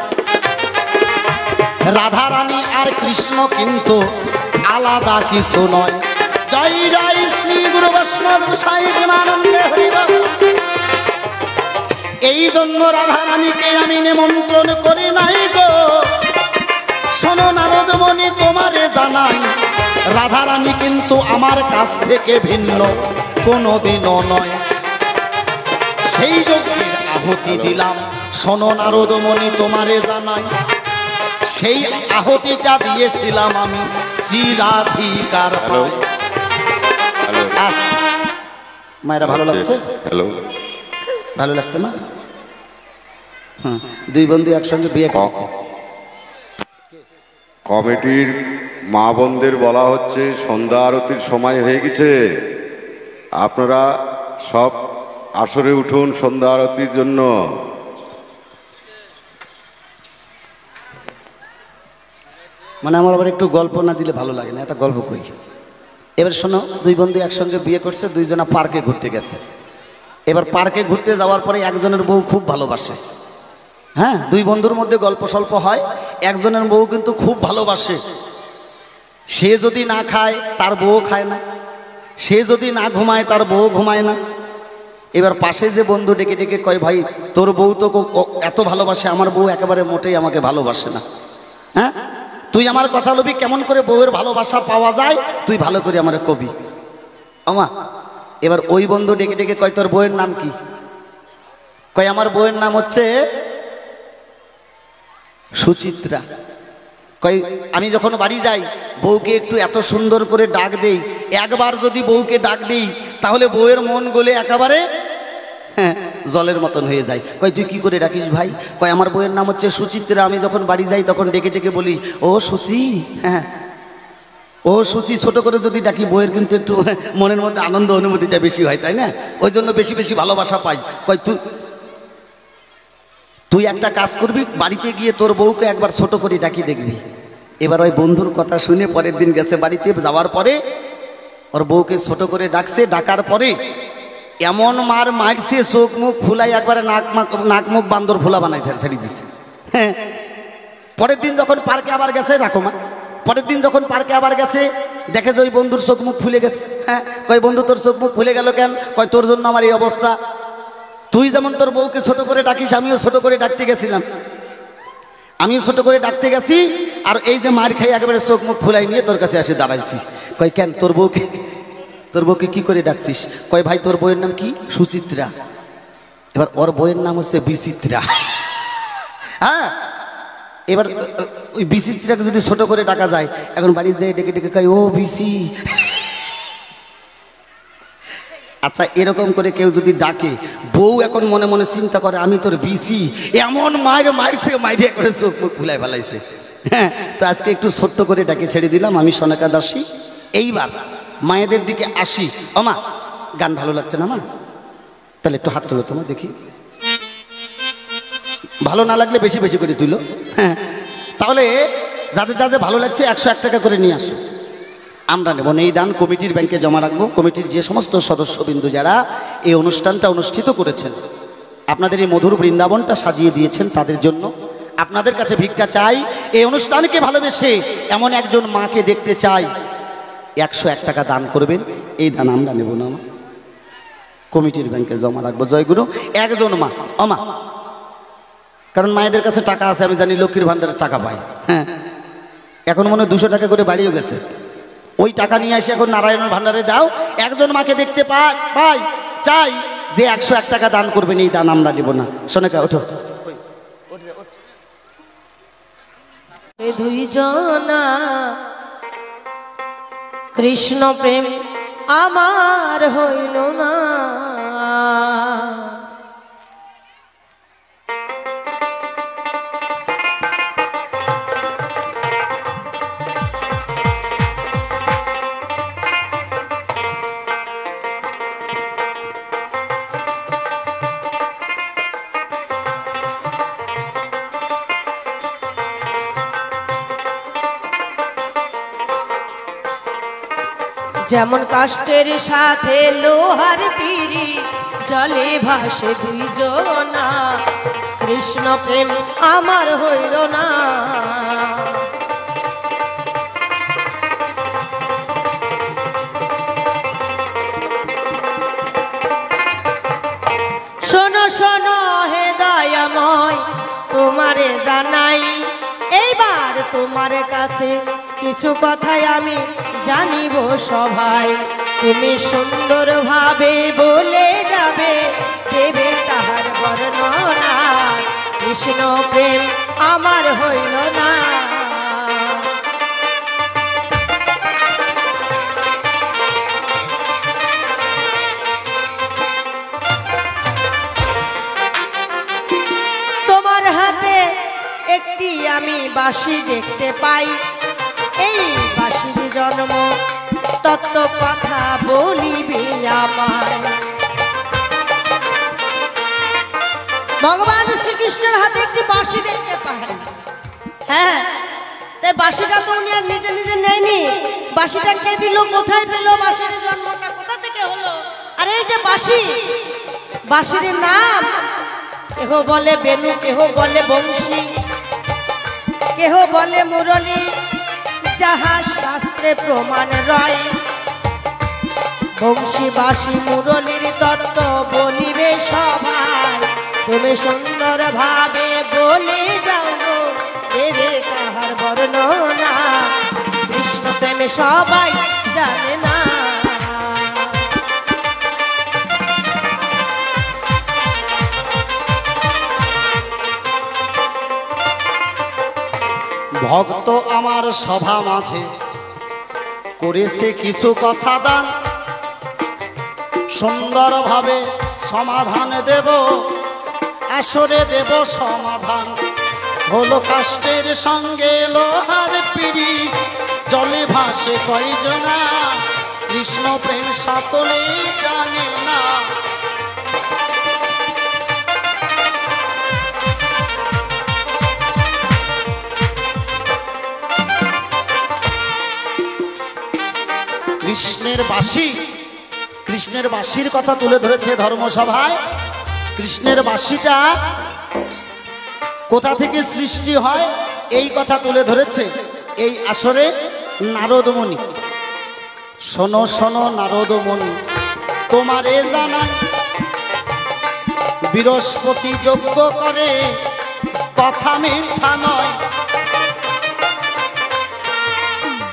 রাধা রানী আর কৃষ্ণ কিন্তু আলাদা কিছু নয়। জয় জয় শ্রী গুরু বৈষ্ণব গোসাই প্রেমানন্দে হরিবার। এই জন্য রাধা রানীকে আমি নিমন্ত্রণ করি নাই গো। শোনো নারদমণি তোমারে জানাই, রাধা রানী কিন্তু আমার কাছ থেকে ভিন্ন কোনোদিনও নয়। সেই যজ্ঞের আহুতি দিলাম, শোনো নারদমণি তোমারে জানাই, সেই আহুতিটা দিয়েছিলাম আমি শ্রী রাধিকার পায়ে। মায়েরা ভালো লাগছে?
হ্যালো,
ভালো লাগছে মা? হ্যাঁ, দুই বন্ধু একসঙ্গে বিয়ে করছে।
কমিটির মা বোনদের বলা হচ্ছে সন্ধ্যা আরতির সময় হয়ে গেছে, আপনারা সব আসরে উঠুন সন্ধ্যা আরতির জন্য।
মানে আমার আবার একটু গল্প না দিলে ভালো লাগে না, একটা গল্প কই। এবার শোনো, দুই বন্ধু একসঙ্গে বিয়ে করছে, দুইজনা পার্কে ঘুরতে গেছে। এবার পার্কে ঘুরতে যাওয়ার পরে একজনের বউ খুব ভালোবাসে, হ্যাঁ, দুই বন্ধুর মধ্যে গল্প স্বল্প হয়, একজনের বউ কিন্তু খুব ভালোবাসে, সে যদি না খায় তার বউ খায় না, সে যদি না ঘুমায় তার বউ ঘুমায় না। এবার পাশে যে বন্ধু ডেকে ডেকে কয়, ভাই তোর বউ তো এত ভালোবাসে, আমার বউ একেবারে মোটেই আমাকে ভালোবাসে না। হ্যাঁ, তুই আমার কথা লবি, কেমন করে বউয়ের ভালোবাসা পাওয়া যায় তুই ভালো করে আমার কবি। আমা এবার ওই বন্ধু ডেকে ডেকে কয়, তোর বউয়ের নাম কি? কয় আমার বউয়ের নাম হচ্ছে সুচিত্রা। কয় আমি যখন বাড়ি যাই বউকে একটু এত সুন্দর করে ডাক দেই, একবার যদি বউকে ডাক দিই তাহলে বউয়ের মন গলে একেবারে হ্যাঁ জলের মতন হয়ে যায়। কয় তুই কি করে ডাকিস ভাই? কয় আমার বউয়ের নাম হচ্ছে সুচিত্রা, আমি যখন বাড়ি যাই তখন ডেকে ডেকে বলি, ও সুচি, হ্যাঁ ও সুচি, ছোট করে যদি ডাকি বউয়ের কিন্তু একটু মনের মধ্যে আনন্দ অনুভূতিটা বেশি হয়, তাই না? ওই জন্য বেশি বেশি ভালোবাসা পাই। কয় তুই একটা কাজ করবি, বাড়িতে গিয়ে তোর বউকে একবার ছোট করে ডাকি দেখবি। এবার ওই বন্ধুর কথা শুনে পরের দিন গেছে বাড়িতে, যাওয়ার পরে ওর বউকে ছোট করে ডাকছে, ডাকার পরে এমন মার মারছে, চোখ মুখ ফুলাই একবারে নাক মুখ বান্দর ফুলা বানাই ছেড়ে দিছে। হ্যাঁ, পরের দিন যখন পার্কে আবার গেছে, রাখো মা, পরের দিন যখন পার্কে আবার গেছে দেখে যে ওই বন্ধুর চোখ মুখ ফুলে গেছে। হ্যাঁ, কয় বন্ধু তোর চোখ মুখ ফুলে গেল কেন? কয় তোর জন্য আমার এই অবস্থা। তুই যেমন তোর বউকে ছোট করে ডাকিস, আমিও ছোট করে ডাকতে গেছিলাম, আমিও ছোট করে ডাকতে গেছি, আর এই যে মার খাই একেবারে চোখ মুখ ফুলাই নিয়ে তোর কাছে এসে দাঁড়াইছি। কয় কেন, তোর বউকে কি করে ডাকছিস? কয় ভাই তোর বউয়ের নাম কি? সুচিত্রা। এবার ওর বউয়ের নাম হচ্ছে বিচিত্রা। হ্যাঁ, এবার ওই বিচিত্রাকে যদি ছোট করে ডাকা যায়, এখন বাড়ি যায় ডেকে ডেকে কয় ও বিসি। আচ্ছা, এরকম করে কেউ যদি ডাকে, বউ এখন মনে মনে চিন্তা করে আমি তোর বিসি, এমন মারছে, মাইরিয়া করে চোখ মুখ ভুলাই ফেলাইছে। হ্যাঁ, তো আজকে একটু ছোট্ট করে ডাকে ছেড়ে দিলাম। আমি সনেকা দাসী। এইবার মায়েদের দিকে আসি। মা গান ভালো লাগছে না মা? তাহলে একটু হাত তোলো তোমার দেখি, ভালো না লাগলে বেশি বেশি করে তুলো। হ্যাঁ, তাহলে যাদের যাদের ভালো লাগছে 101 টাকা করে নিয়ে আসো, আমরা নেব। এই দান কমিটির ব্যাংকে জমা রাখবো। কমিটির যে সমস্ত সদস্যবিন্দু যারা এই অনুষ্ঠানটা অনুষ্ঠিত করেছেন, আপনাদের এই মধুর বৃন্দাবনটা সাজিয়ে দিয়েছেন, তাদের জন্য আপনাদের কাছে ভিক্ষা চাই। এই অনুষ্ঠানকে ভালোবেসে এমন একজন মাকে দেখতে চাই, 101 টাকা দান করবেন। এই দান আমরা নেব না, কমিটির ব্যাংকে জমা রাখবো। জয়গুরু। একজন মা, অমা, কারণ মায়েদের কাছে টাকা আছে, আমি জানি লক্ষ্মীর ভাণ্ডারের টাকা পাই। হ্যাঁ, এখন মনে হয় 200 টাকা করে বাড়িয়ে গেছে। ওই টাকা নিয়ে আসি এখন নারায়ণের ভাণ্ডারে দাও। একজন মাকে দেখতে পাই চাই যে 101 টাকা দান করবেন। এই দান আমরা নেব না। সোনাকা ওঠো।
দুইজনা কৃষ্ণ প্রেম আমার হইল না, যেমন কাষ্টের সাথে লোহার পিড়ি জলে ভাসে দুইজনা, কৃষ্ণ প্রেম আমার হইল না। শোনো শোনো হে দয়াময়, তোমারে জানাই এইবার তোমার কাছে কিছু কথাই আমি জানিব সবাই। তুমি সুন্দরভাবে বলে যাবে, দেবে তাহার বর্ণনা, কৃষ্ণ প্রেম আমার হইল না। তোমার হাতে একটি আমি বাঁশি দেখতে পাই, এই বাঁশির জন্ম তত্ত্ব কথা বলিবি আমায়। ভগবান শ্রীকৃষ্ণের হাতে একটি বাঁশি দেখতে পাই। হ্যাঁ, তাই বাঁশিটা তো উনি আর নিজে নিজে নেয়নি, বাঁশিটা কে দিল, কোথায় পেল, বাঁশির জন্মটা কোথা থেকে হলো? আর এই যে বাঁশি, বাঁশির নাম কেহ বলে বেনু, কেহ বলে বংশী, কেহ বলে মুরলী, যাহা শাস্ত্রে প্রমাণ রয়। বংশী বাসি মুরলীর তত্ত্ব বলিবে সবাই, তুমি সুন্দর ভাবে বলে যাও গো দেবে কাহার বর্ণনা, কৃষ্ণ প্রেমে সবাই জানে না।
ভক্ত আমার সভা মাঝে করেছে কিছু কথা দান, সুন্দরভাবে সমাধান দেব, আসরে দেব সমাধান। হলো কাষ্টের সঙ্গে লোহার পিড়ি, জলে ভাসে কয়জনা, কৃষ্ণ প্রেম সকলেই জানে না। কৃষ্ণের বাঁশি, কৃষ্ণের বাঁশির কথা তুলে ধরেছে ধর্মসভায়। কৃষ্ণের বাঁশিটা কোথা থেকে সৃষ্টি হয় এই কথা তুলে ধরেছে এই আসরে নারদমণি। শোনো শোনো নারদমণি, তোমারে জানাই, বৃহস্পতি যজ্ঞ করে কথা মিথ্যা নয়।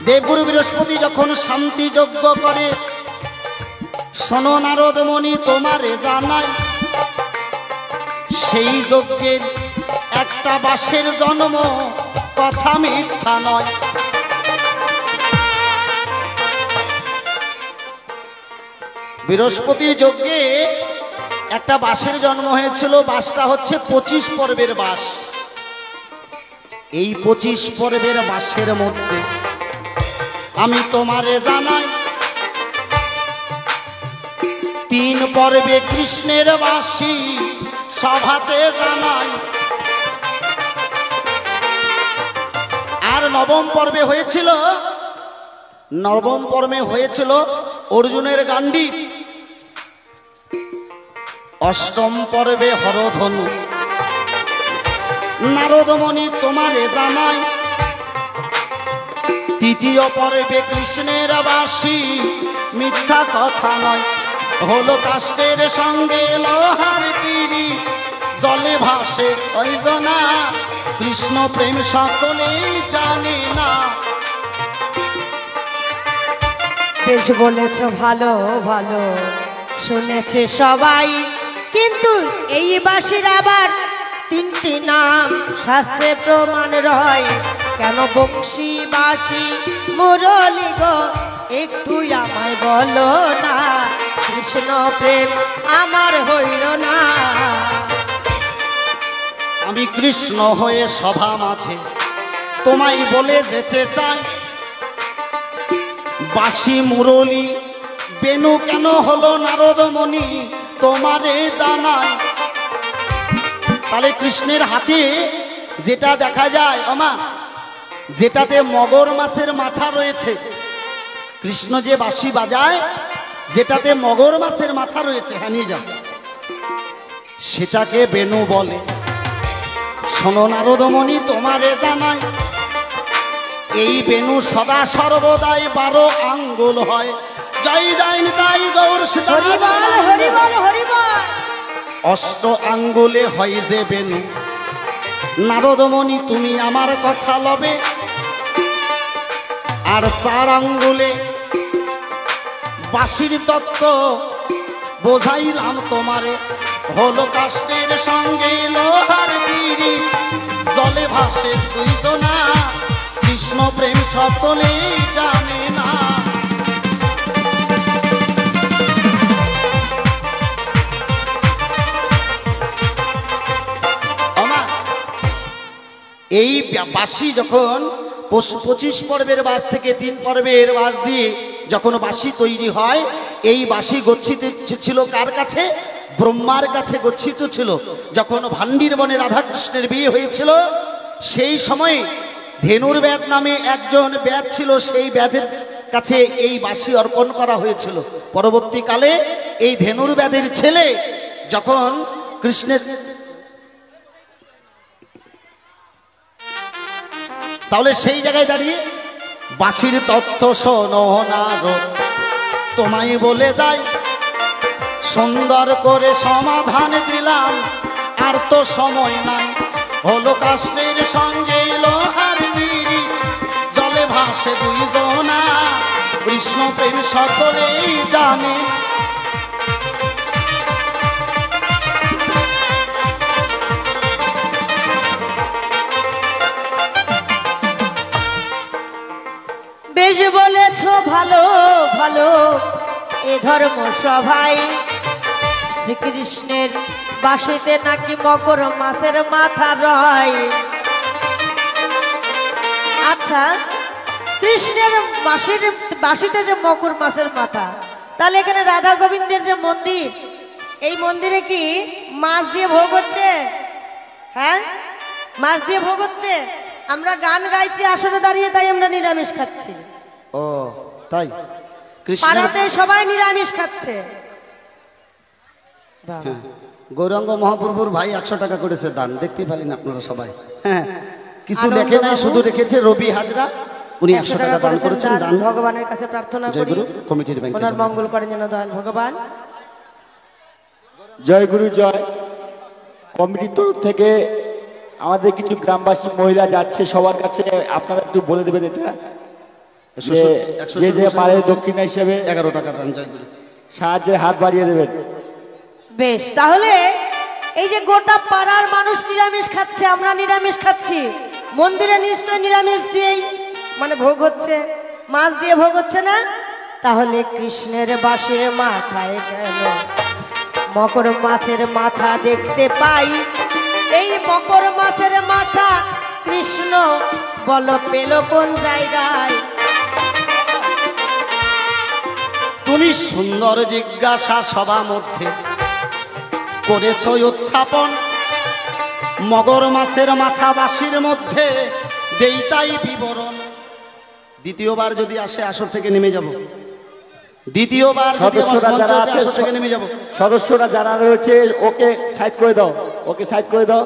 দেবগুরু বৃহস্পতি যখন শান্তি যজ্ঞ করে, শোনো নারদমণি তোমারে জানাই, সেই যজ্ঞের একটা বাঁশের জন্ম, কথা মিথ্যা নয়। বৃহস্পতি যজ্ঞে একটা বাঁশের জন্ম হয়েছিল, বাঁশটা হচ্ছে 25 পর্বের বাঁশ। এই 25 পর্বের বাঁশের মধ্যে আমি তোমারে জানাই, 3 পর্বে কৃষ্ণের বাঁশি সভাতে জানাই। আর নবম পর্বে হয়েছিল, নবম পর্বে হয়েছিল অর্জুনের গান্ডি, অষ্টম পর্বে হরধনু। নারদমণি তোমারে জানাই, 3য় পর্বে কৃষ্ণের বাঁশি মিথ্যা কথা নয়। হলো কাষ্টের সঙ্গে লোহার পিড়ি, জলে ভাসে কয়জনা, কৃষ্ণ প্রেম সকলেই জানে না।
বেশ বলেছ, ভালো ভালো শুনেছে সবাই, কিন্তু এই বাঁশির আবার 3টি নাম শাস্ত্রে প্রমাণ রয়। কেন বংশী বাঁশি মুরলী গো একটু আমায় বলো না, কৃষ্ণ প্রেম আমার হইল না।
আমি কৃষ্ণ হয়ে সভা মাঝে তোমায় বলে যেতে চাই, বাঁশি মুরলী বেনু কেন হলো নারদমণি তোমারে জানাই। তাহলে কৃষ্ণের হাতে যেটা দেখা যায় আমা, যেটাতে মগর মাছের মাথা রয়েছে, কৃষ্ণ যে বাঁশি বাজায় যেটাতে মগর মাছের মাথা রয়েছে, হ্যাঁ নিয়ে যাও, সেটাকে বেনু বলে। শোনো নারদমণি তোমারে জানাই, এই বেনু সদা সর্বদাই 12 আঙ্গুল হয়। জয় জয় নিতাই গৌর সীতারাম, অষ্ট আঙ্গুলে হয় যে বেনু। নারদমণি তুমি আমার কথা লবে, আর 4 আঙ্গুলে বাঁশির তত্ত্ব বোঝাইলাম তোমারে। হলো কাষ্টের সঙ্গে লোহার পিড়ি, জলে ভাসে কয়জনা, কৃষ্ণ প্রেম সকলেই জানে না। এই বাঁশি যখন 25 পর্বের বাঁশ থেকে 3 পর্বের বাঁশ দিয়ে যখন বাঁশি তৈরি হয়, এই বাঁশি গচ্ছিত ছিল কার কাছে? ব্রহ্মার কাছে গচ্ছিত ছিল। যখন ভান্ডির বনে রাধাকৃষ্ণের বিয়ে হয়েছিল, সেই সময় ধেনুর্বেদ নামে একজন ব্যাদ ছিল, সেই ব্যাদের কাছে এই বাঁশি অর্পণ করা হয়েছিল। পরবর্তীকালে এই ধেনুর্বেদের ছেলে যখন কৃষ্ণের তাহলে সেই জায়গায় দাঁড়িয়ে বাঁশির তত্ত্ব শোনো নারদ, তোমায় বলে যাই সুন্দর করে সমাধান দিলাম, আর তো সময় নাই। হলো কাষ্টের সঙ্গে লোহার বিড়ি, জলে ভাসে দুইজনা, কৃষ্ণ প্রেম সকলেই জানে।
বেশ বলেছ ভালো ভালো এ ধর্ম সভাই, শ্রীকৃষ্ণের বাঁশিতে নাকি মকর মাছের মাথা রয়। আচ্ছা, কৃষ্ণের বাঁশিতে যে মকর মাছের মাথা, তাহলে এখানে রাধা গোবিন্দের যে মন্দির, এই মন্দিরে কি মাছ দিয়ে ভোগ হচ্ছে? হ্যাঁ, মাছ দিয়ে ভোগ হচ্ছে। আমরা গান গাইছি আসরে দাঁড়িয়ে, তাই আমরা নিরামিষ খাচ্ছি।
ও তাই,
পাড়াতে সবাই নিরামিষ খাচ্ছে।
গৌরাঙ্গ মহাপ্রভুর ভাই 100 টাকা করেছে দান, দেখতে পেলেন আপনারা সবাই। হ্যাঁ, কিছু লেখে নাই, শুধু রেখেছে রবি হাজরা, উনি 100 টাকা দান করেছেন। দান
ভগবানের কাছে প্রার্থনা করি,
জয়গুরু কমিটির ব্যাংকে
ওনার মঙ্গল করেন যেন দয়াল ভগবান।
জয় গুরু জয়। কমিটির তরফ থেকে আমাদের কিছু গ্রামবাসী মহিলা যাচ্ছে, সবার কাছে আপনারা একটু বলে দেবেন এটা, যে যে পারে দক্ষিণা হিসেবে
11 টাকা দান। জয়গুরু
সাহায্যের হাত বাড়িয়ে দেবেন।
বেশ, তাহলে এই যে গোটা পাড়ার মানুষ নিরামিষ খাচ্ছে, আমরা নিরামিষ খাচ্ছি, মন্দিরে নিশ্চয় নিরামিষ দিয়েই মানে ভোগ হচ্ছে, মাছ দিয়ে ভোগ হচ্ছে না? তাহলে কৃষ্ণের বাঁশির মাথায় কেন মকর মাছের মাথা দেখতে পাই? এই মকর মাছের মাথা কৃষ্ণ বল পেল কোন জায়গায়?
তুমি সুন্দর জিজ্ঞাসা সভা মধ্যে করেছ উত্থাপন, মগর মাছের মাথা বাঁশির মধ্যে দেই তাই বিবরণ। দ্বিতীয়বার যদি আসে আসর থেকে নেমে যাব, দ্বিতীয়বার যদি আসর থেকে নেমে যাব।
সদস্যরা যারা রয়েছে ওকে সাইড করে দাও, ওকে সাইড করে দাও।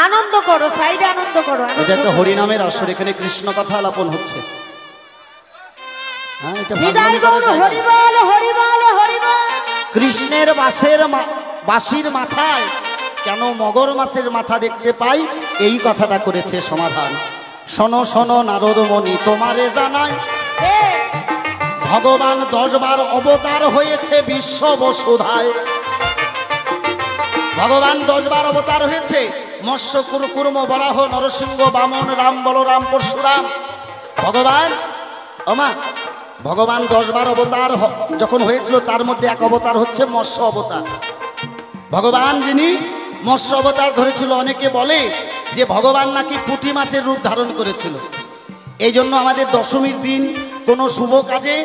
আনন্দ করো, সাইডে আনন্দ করো।
এটা একটা হরিনামের আসর, এখানে কৃষ্ণ কথা আলাপন হচ্ছে।
বিদায় গৌর হরি বল, হরি বল, হরি বল।
কৃষ্ণের বাঁশির মাথায় কেন মগর মাছের মাথা দেখতে পাই, এই কথাটা করেছে সমাধান। শোনো শোনো নারদ মণি, তোমারে জানাই ভগবান 10 বার অবতার হয়েছে বিশ্ব বসুধায়। ভগবান 10 বার অবতার হয়েছে, মৎস্য কুর্ম বরাহ নরসিংহ বামন রাম বলরাম পরশুরাম। ভগবান ওমা, ভগবান 10 বার অবতার যখন হয়েছিল, তার মধ্যে এক অবতার হচ্ছে মৎস্য অবতার। ভগবান যিনি মৎস্য অবতার ধরেছিল, অনেকে বলে যে ভগবান নাকি পুঁটি মাছের রূপ ধারণ করেছিল। এই জন্য আমাদের দশমীর দিন কোনো শুভ কাজে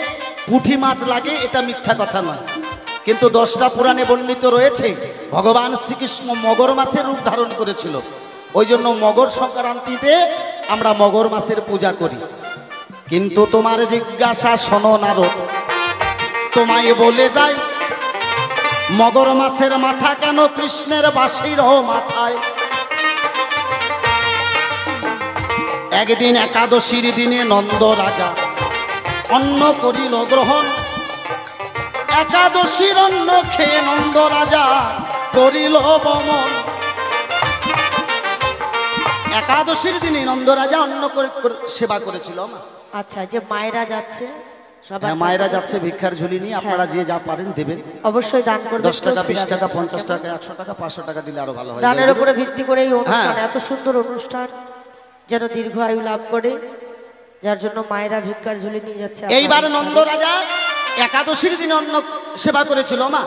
পুঁটি মাছ লাগে, এটা মিথ্যা কথা নয়। কিন্তু 10টা পুরাণে বর্ণিত রয়েছে ভগবান শ্রীকৃষ্ণ মগর মাছের রূপ ধারণ করেছিল। ওই জন্য মগর সংক্রান্তিতে আমরা মগর মাছের পূজা করি। কিন্তু তোমার জিজ্ঞাসা শোনো নারদ, তোমায় বলে যাই মগর মাছের মাথা কেন কৃষ্ণের বাঁশির মাথায়? একদিন একাদশীর দিনে নন্দ রাজা অন্ন করিল গ্রহণ, একাদশীর অন্ন খেয়ে নন্দ রাজা করিল বমন। একাদশীর দিনে নন্দ রাজা অন্ন সেবা করেছিল।
আচ্ছা, যে মায়েরা যাচ্ছে,
মায়েরা যাচ্ছে ভিক্ষার ঝুলি নিয়ে, আপনারা যে যা পারেন দেবেন,
অবশ্যই দান করবেন।
10 টাকা 20 টাকা 50 টাকা 100 টাকা 500 টাকা দিলে আরো ভালো হয়।
দানের উপরে ভিত্তি করে এই অনুষ্ঠান, এত সুন্দর অনুষ্ঠান যেন দীর্ঘ আয়ু লাভ করে, যার জন্য মায়েরা ভিক্ষার ঝুলি নিয়ে যাচ্ছে।
এইবার নন্দ রাজা একাদশীর দিনে অন্ন সেবা করেছিল। মা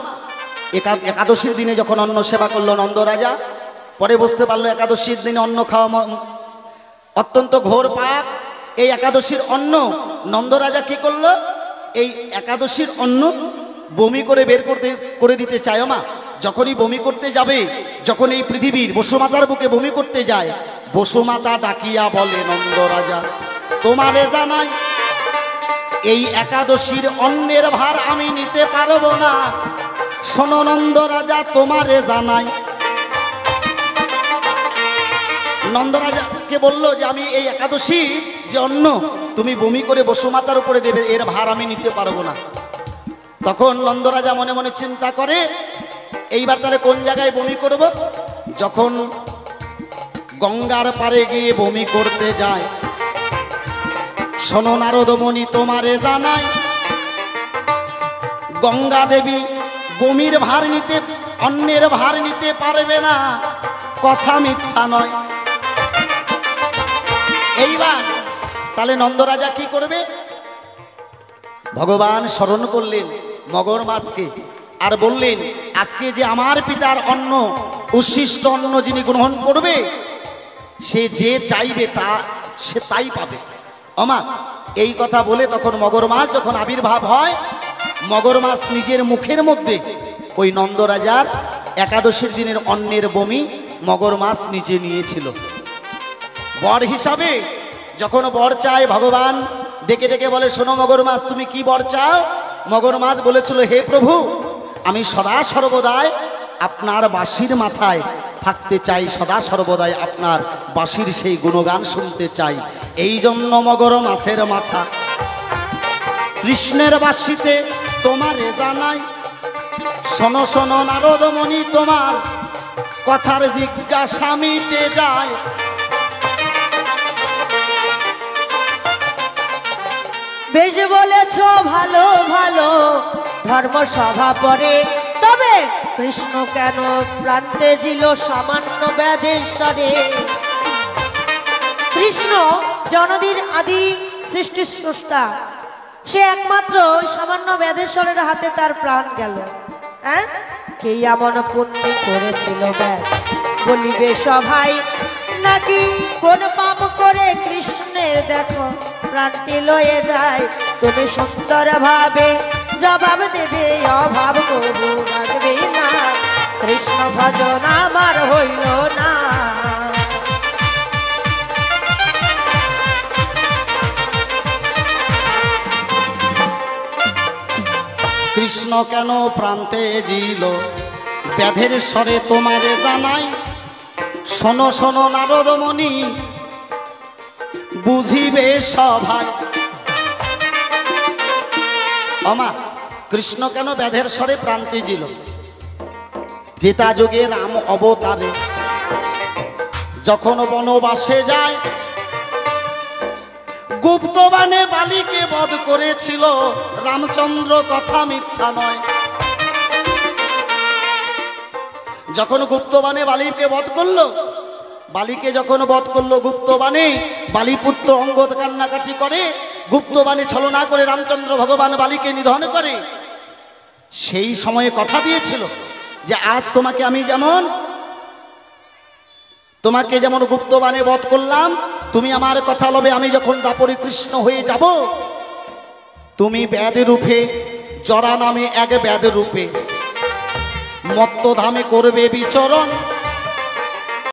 একাদশীর দিনে যখন অন্ন সেবা করলো নন্দ রাজা, পরে বুঝতে পারলো একাদশীর দিনে অন্ন খাওয়া অত্যন্ত ঘোর পাপ। এই একাদশীর অন্ন নন্দ রাজা কি করলো, এই একাদশীর অন্ন বমি করে বের করে দিতে চায়। মা যখনই বমি করতে যাবে, যখন এই পৃথিবীর বসুমাতার বুকে বমি করতে যায়, বসুমাতা ডাকিয়া বলে নন্দ রাজা তোমারে জানাই এই একাদশীর অন্নের ভার আমি নিতে পারবো না। শোনো নন্দ রাজা তোমারে জানাই। নন্দ রাজাকে তাকে বলল যে আমি এই একাদশী যে অন্ন তুমি বমি করে বসুমাতার উপরে দেবে, এর ভার আমি নিতে পারবো না। তখন নন্দরাজা মনে মনে চিন্তা করে এইবার তাহলে কোন জায়গায় বমি করব। যখন গঙ্গার পারে গিয়ে বমি করতে যায়, শোনো নারদমণি তোমারে জানাই, গঙ্গা দেবী বমির ভার নিতে, অন্যের ভার নিতে পারবে না, কথা মিথ্যা নয়। এইবার তাহলে নন্দরাজা কি করবে? ভগবান স্মরণ করলেন মগর মাছকে, আর বললেন আজকে যে আমার পিতার অন্ন, উচ্ছিষ্ট অন্ন যিনি গ্রহণ করবে, সে যে চাইবে তা সে তাই পাবে। আমা এই কথা বলে তখন মগর মাছ যখন আবির্ভাব হয়, মগর মাছ নিজের মুখের মধ্যে ওই নন্দরাজার একাদশীর দিনের অন্নের বমি মগর মাছ নিজে নিয়েছিল। বর হিসাবে যখন বর চায়, ভগবান ডেকে ডেকে বলে শোনো মগর মাছ তুমি কি বর চাও? মগর মাছ বলেছিল হে প্রভু, আমি সদা সর্বদাই আপনার বাঁশির মাথায় থাকতে চাই, সদা সর্বদাই আপনার বাঁশির সেই গুণগান শুনতে চাই। এই জন্য মগর মাছের মাথা কৃষ্ণের বাঁশিতে তোমারে জানাই, শোনো শোনো নারদমণি তোমার কথার জিজ্ঞাসা মিটে যায়।
বেশ বলেছ ভালো ভালো ধর্ম সভা পরে, তবে কৃষ্ণ কেন প্রান্তে ছিল সামান্য ব্যাধেশ্বরে। কৃষ্ণ জনদীর আদি সৃষ্টির স্রষ্টা, সে একমাত্র সামান্য ব্যাধেশ্বরের হাতে তার প্রাণ গেল। হ্যাঁ, কে এমন পুণ্য করেছিল বলিবে সভাই, নাকি কোন পাপ করে কৃষ্ণের দেখো প্রাণটি লয়ে যায়। তুমি সুন্দর ভাবে জবাব দেবে, অভাব করবো লাগবে না, কৃষ্ণ ভজন আমার হইল না।
কৃষ্ণ কেন প্রান্তে জিল ব্যাধের স্বরে তোমারে জানাই, শোনো শোনো নারদমণি বুঝিবে সভাই। আমা কৃষ্ণ কেন ব্যাধের স্বরে প্রান্তে জিল? ত্রেতা যুগে রাম অবতারে যখন বনবাসে যায়, গুপ্তবানে বালিকে বধ করেছিল রামচন্দ্র, কথা মিথ্যা নয়। যখন গুপ্তবানে বালিকে বধ করলো, বালিকে যখন বধ করলো গুপ্তবানে, বালিপুত্র অঙ্গদ কান্নাকাটি করে, গুপ্তবানে ছলনা করে রামচন্দ্র ভগবান বালিকে নিধন করে। সেই সময়ে কথা দিয়েছিল যে আজ তোমাকে আমি তোমাকে যেমন গুপ্তবানে বধ করলাম, তুমি আমার কথা লবে, আমি যখন দাপরি কৃষ্ণ হয়ে যাব, তুমি ব্যাধ রূপে জরা নামে এক ব্যাধ রূপে মত্তধামে করবে বিচরণ।